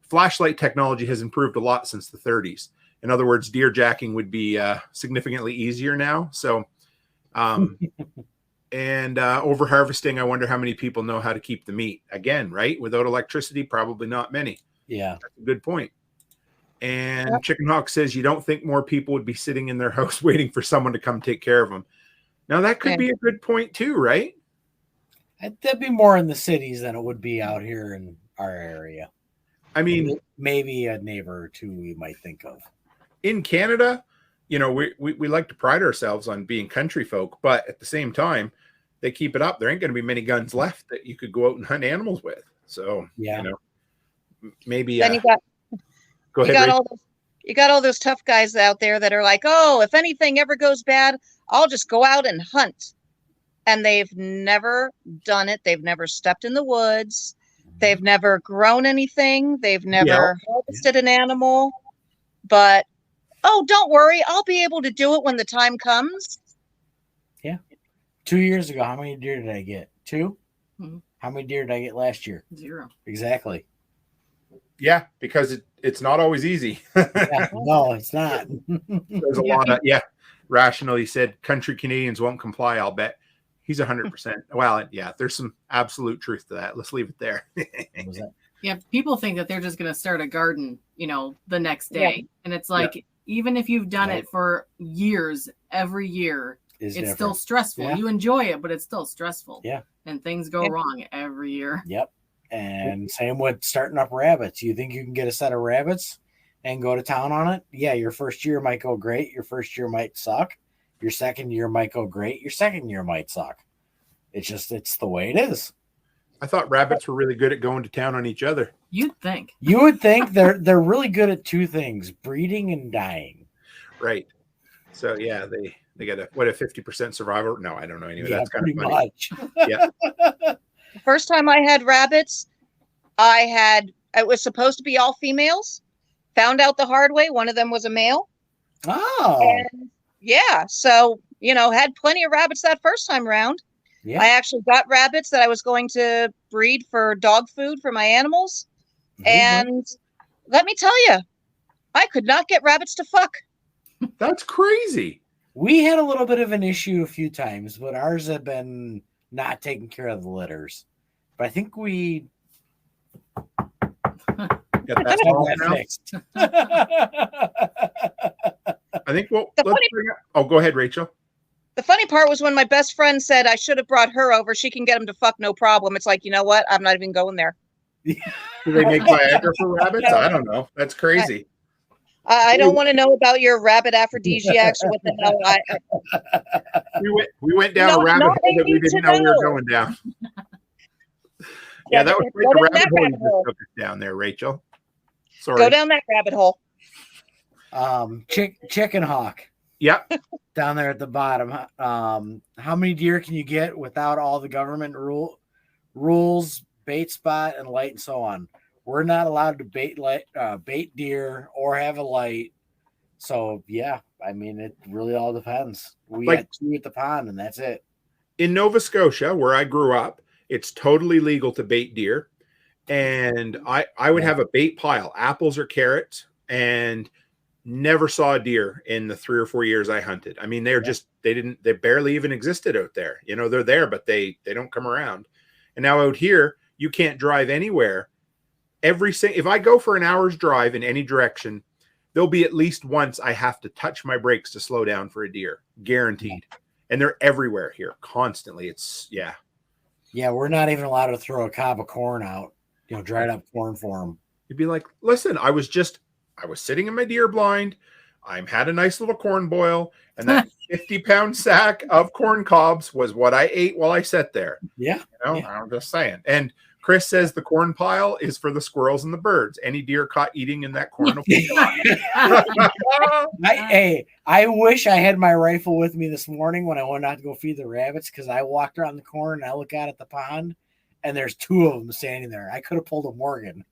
flashlight technology has improved a lot since the 30s. In other words, deer jacking would be significantly easier now. So, and over harvesting, I wonder how many people know how to keep the meat. Again, right? Without electricity, probably not many. Yeah. That's a good point. And Chicken Hawk says you don't think more people would be sitting in their house waiting for someone to come take care of them. Now, that could be a good point too, right? That'd be more in the cities than it would be out here in our area. I mean, maybe a neighbor or two we might think of. In Canada, you know, we like to pride ourselves on being country folk, but at the same time, they keep it up. There ain't going to be many guns left that you could go out and hunt animals with. So, yeah, you know, maybe. Then Go ahead. You got all those tough guys out there that are like, oh, if anything ever goes bad, I'll just go out and hunt. And they've never done it. They've never stepped in the woods. They've never grown anything. They've never harvested an animal. But, oh, don't worry. I'll be able to do it when the time comes. Yeah. 2 years ago, how many deer did I get? 2? Mm-hmm. How many deer did I get last year? 0. Exactly. Yeah, because it's not always easy. No, it's not. There's a lot of, Rational, he said, country Canadians won't comply, I'll bet. He's 100%. Well, yeah, there's some absolute truth to that. Let's leave it there. Yeah, people think that they're just going to start a garden, you know, the next day. Yeah. And it's like, even if you've done it for years, every year, it's still stressful. Yeah. You enjoy it, but it's still stressful. Yeah. And things go wrong every year. Yep. And same with starting up rabbits. You think you can get a set of rabbits and go to town on it? Yeah, your first year might go great. Your first year might suck. Your second year might go great. Your second year might suck. It's the way it is. I thought rabbits were really good at going to town on each other. You'd think. You would think they're really good at 2 things, breeding and dying. Right. So yeah, they got a 50% survival. No, I don't know. Anyway, that's kind of funny. Much. Yeah. The first time I had rabbits, it was supposed to be all females. Found out the hard way. One of them was a male. Oh. And yeah. So, you know, had plenty of rabbits that first time around. Yeah. I actually got rabbits that I was going to breed for dog food for my animals. Mm-hmm. And let me tell you, I could not get rabbits to fuck. That's crazy. We had a little bit of an issue a few times, but ours have been not taking care of the litters. But I think we got that fixed. I think go ahead, Rachel. The funny part was when my best friend said I should have brought her over. She can get them to fuck, no problem. It's like, you know what? I'm not even going there. Do they make Viagra for rabbits? I don't know. That's crazy. I don't want to know about your rabbit aphrodisiacs. What the hell? We went down a rabbit hole that we didn't know we were going down. Yeah, that was quite the rabbit hole you just took us down there, Rachel. Sorry. Go down that rabbit hole. Chicken Hawk. Yep. Down there at the bottom. How many deer can you get without all the government rules, bait spot, and light, and so on? We're not allowed to bait deer or have a light. So yeah, I mean, it really all depends. We had 2 at the pond, and that's it. In Nova Scotia, where I grew up, it's totally legal to bait deer, and I would have a bait pile, apples or carrots, and never saw a deer in the 3 or 4 years I hunted. I mean, they barely even existed out there. You know, they're there, but they don't come around. And now out here, you can't drive anywhere. If I go for an hour's drive in any direction, there'll be at least once I have to touch my brakes to slow down for a deer, guaranteed. And they're everywhere here constantly. Yeah, we're not even allowed to throw a cob of corn out, dried up corn for them. You'd be like, listen, I was sitting in my deer blind. I had a nice little corn boil, and that 50-pound sack of corn cobs was what I ate while I sat there. Yeah. I'm just saying. And Chris says the corn pile is for the squirrels and the birds. Any deer caught eating in that corn will be I wish I had my rifle with me this morning when I went out to go feed the rabbits, because I walked around the corner and I look out at the pond and there's two of them standing there. I could have pulled a Morgan.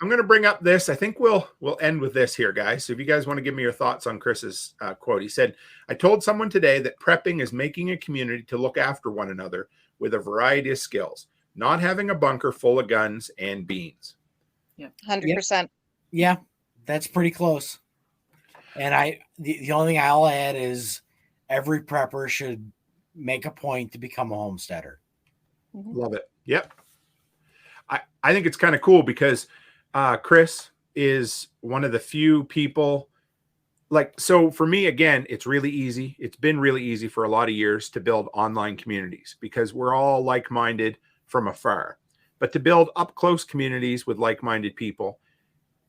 I'm going to bring up this. I think we'll end with this here, guys. So if you guys want to give me your thoughts on Chris's quote, he said, "I told someone today that prepping is making a community to look after one another with a variety of skills, not having a bunker full of guns and beans." Yeah, 100%. Yeah, that's pretty close. And the only thing I'll add is every prepper should make a point to become a homesteader. Love it. Yep. I think it's kind of cool because Chris is one of the few people, like, so for me, again, it's really easy. It's been really easy for a lot of years to build online communities because we're all like-minded from afar. But to build up close communities with like-minded people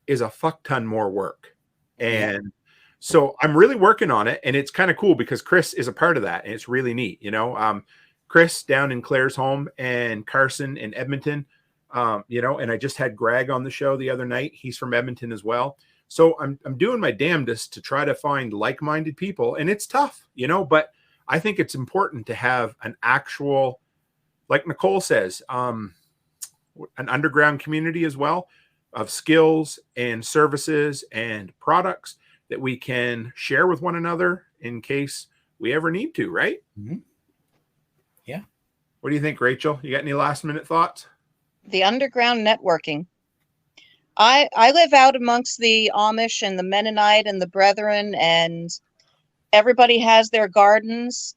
is a fuck ton more work. And so I'm really working on it, and it's kind of cool because Chris is a part of that, and it's really neat. You know, Chris down in Claire's home and Carson in Edmonton, you know, and I just had Greg on the show the other night. He's from Edmonton as well. So I'm doing my damnedest to try to find like-minded people, and it's tough, you know, but I think it's important to have an actual, like Nicole says, an underground community as well of skills and services and products that we can share with one another in case we ever need to, right? Mm-hmm. Yeah. What do you think, Rachel? You got any last-minute thoughts? The underground networking. I live out amongst the Amish and the Mennonite and the Brethren, and everybody has their gardens.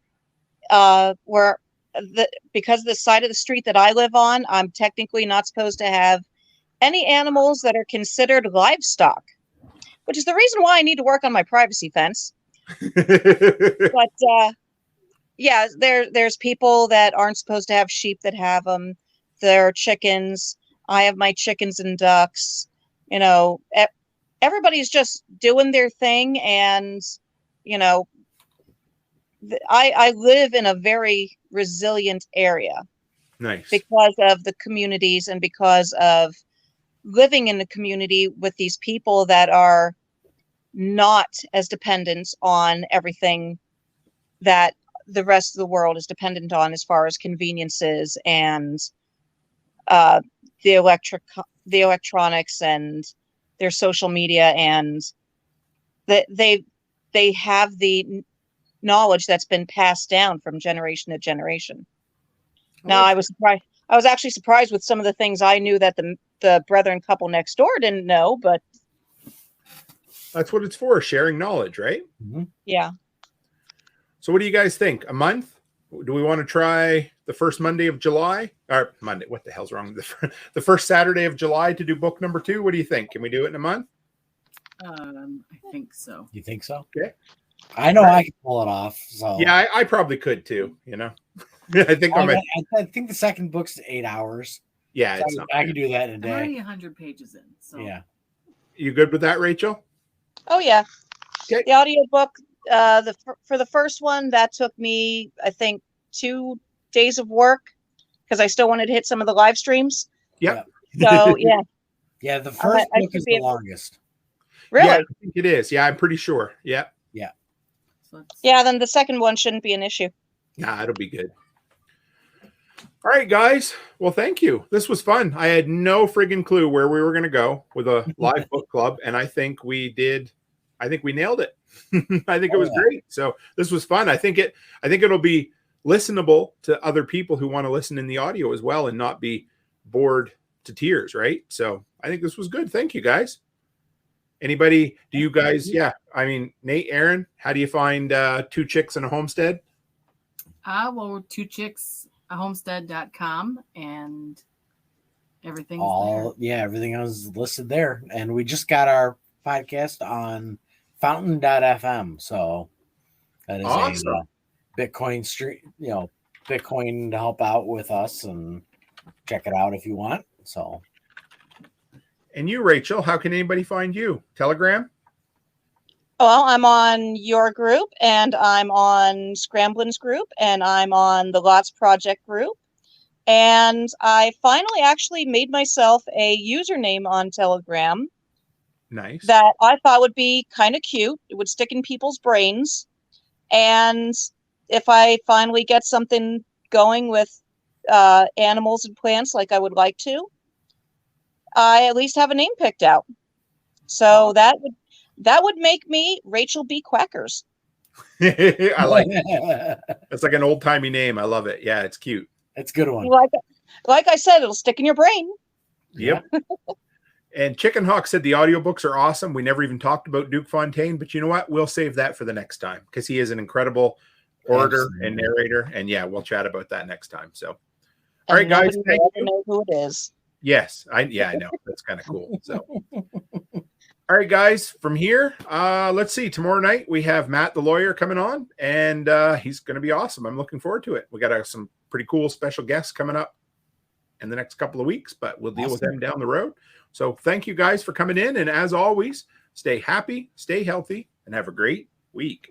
Because the side of the street that I live on, I'm technically not supposed to have any animals that are considered livestock, which is the reason why I need to work on my privacy fence. But yeah, there's people that aren't supposed to have sheep that have them. There are chickens. I have my chickens and ducks. You know, everybody's just doing their thing, and you know, I live in a very resilient area. Nice. Because of the communities and because of living in the community with these people that are not as dependent on everything that the rest of the world is dependent on, as far as conveniences and the electronics and their social media, and that they have the knowledge that's been passed down from generation to generation. Now, I was actually surprised with some of the things I knew that the brethren couple next door didn't know, but that's what it's for, sharing knowledge, right? Mm-hmm. Yeah. So what do you guys think? A month? Do we want to try the first Monday of July? Or Monday, what the hell's wrong? The first Saturday of July to do book number 2? What do you think? Can we do it in a month? I think so. You think so? Okay. I know I can pull it off. So yeah, I probably could too, you know. I think I think the second book's 8 hours. Yeah, so I can do that in a day. I'm already 100 pages in. So yeah. You good with that, Rachel? Oh yeah. Okay. The audiobook, for the first one, that took me, I think, 2 days of work because I still wanted to hit some of the live streams. Yep. So yeah. Yeah, the first book is the longest. Really? Yeah, I think it is. Yeah, I'm pretty sure. Yeah. Yeah. Yeah, then the second one shouldn't be an issue. Nah, it'll be good. All right, guys. Well, thank you. This was fun. I had no friggin' clue where we were going to go with a live book club, and I think we did. I think we nailed it. I think it was great. So this was fun. I think it'll be listenable to other people who want to listen in the audio as well and not be bored to tears, right? So I think this was good. Thank you, guys. Anybody, do you guys, yeah, I mean, Nate, Aaron, how do you find 2 Chicks and a Homestead? Well, 2chicksahomestead.com, and everything's there. Yeah, everything else is listed there. And we just got our podcast on fountain.fm. So that is awesome. A Bitcoin street, you know, Bitcoin to help out with us, and check it out if you want. So. And you, Rachel, how can anybody find you? Telegram? Well, I'm on your group, and I'm on Scramblin's group, and I'm on the Lots Project group, And I finally actually made myself a username on Telegram. Nice. That I thought would be kind of cute. It would stick in people's brains. And if I finally get something going with animals and plants like I would like to, I at least have a name picked out. So that would make me Rachel B. Quackers. I like it. It's like an old-timey name. I love it. Yeah, it's cute. It's a good one. Like I said, it'll stick in your brain. Yep. And Chicken Hawk said the audiobooks are awesome. We never even talked about Duke Fontaine, but you know what? We'll save that for the next time because he is an incredible orator and narrator. And yeah, we'll chat about that next time. So, all right, guys. Thank you. Know who it is. Yes, I know. That's kind of cool. So, all right, guys. From here, let's see. Tomorrow night we have Matt the lawyer coming on, and he's going to be awesome. I'm looking forward to it. We got some pretty cool special guests coming up in the next couple of weeks, but we'll deal with them down the road. So thank you guys for coming in. And as always, stay happy, stay healthy, and have a great week.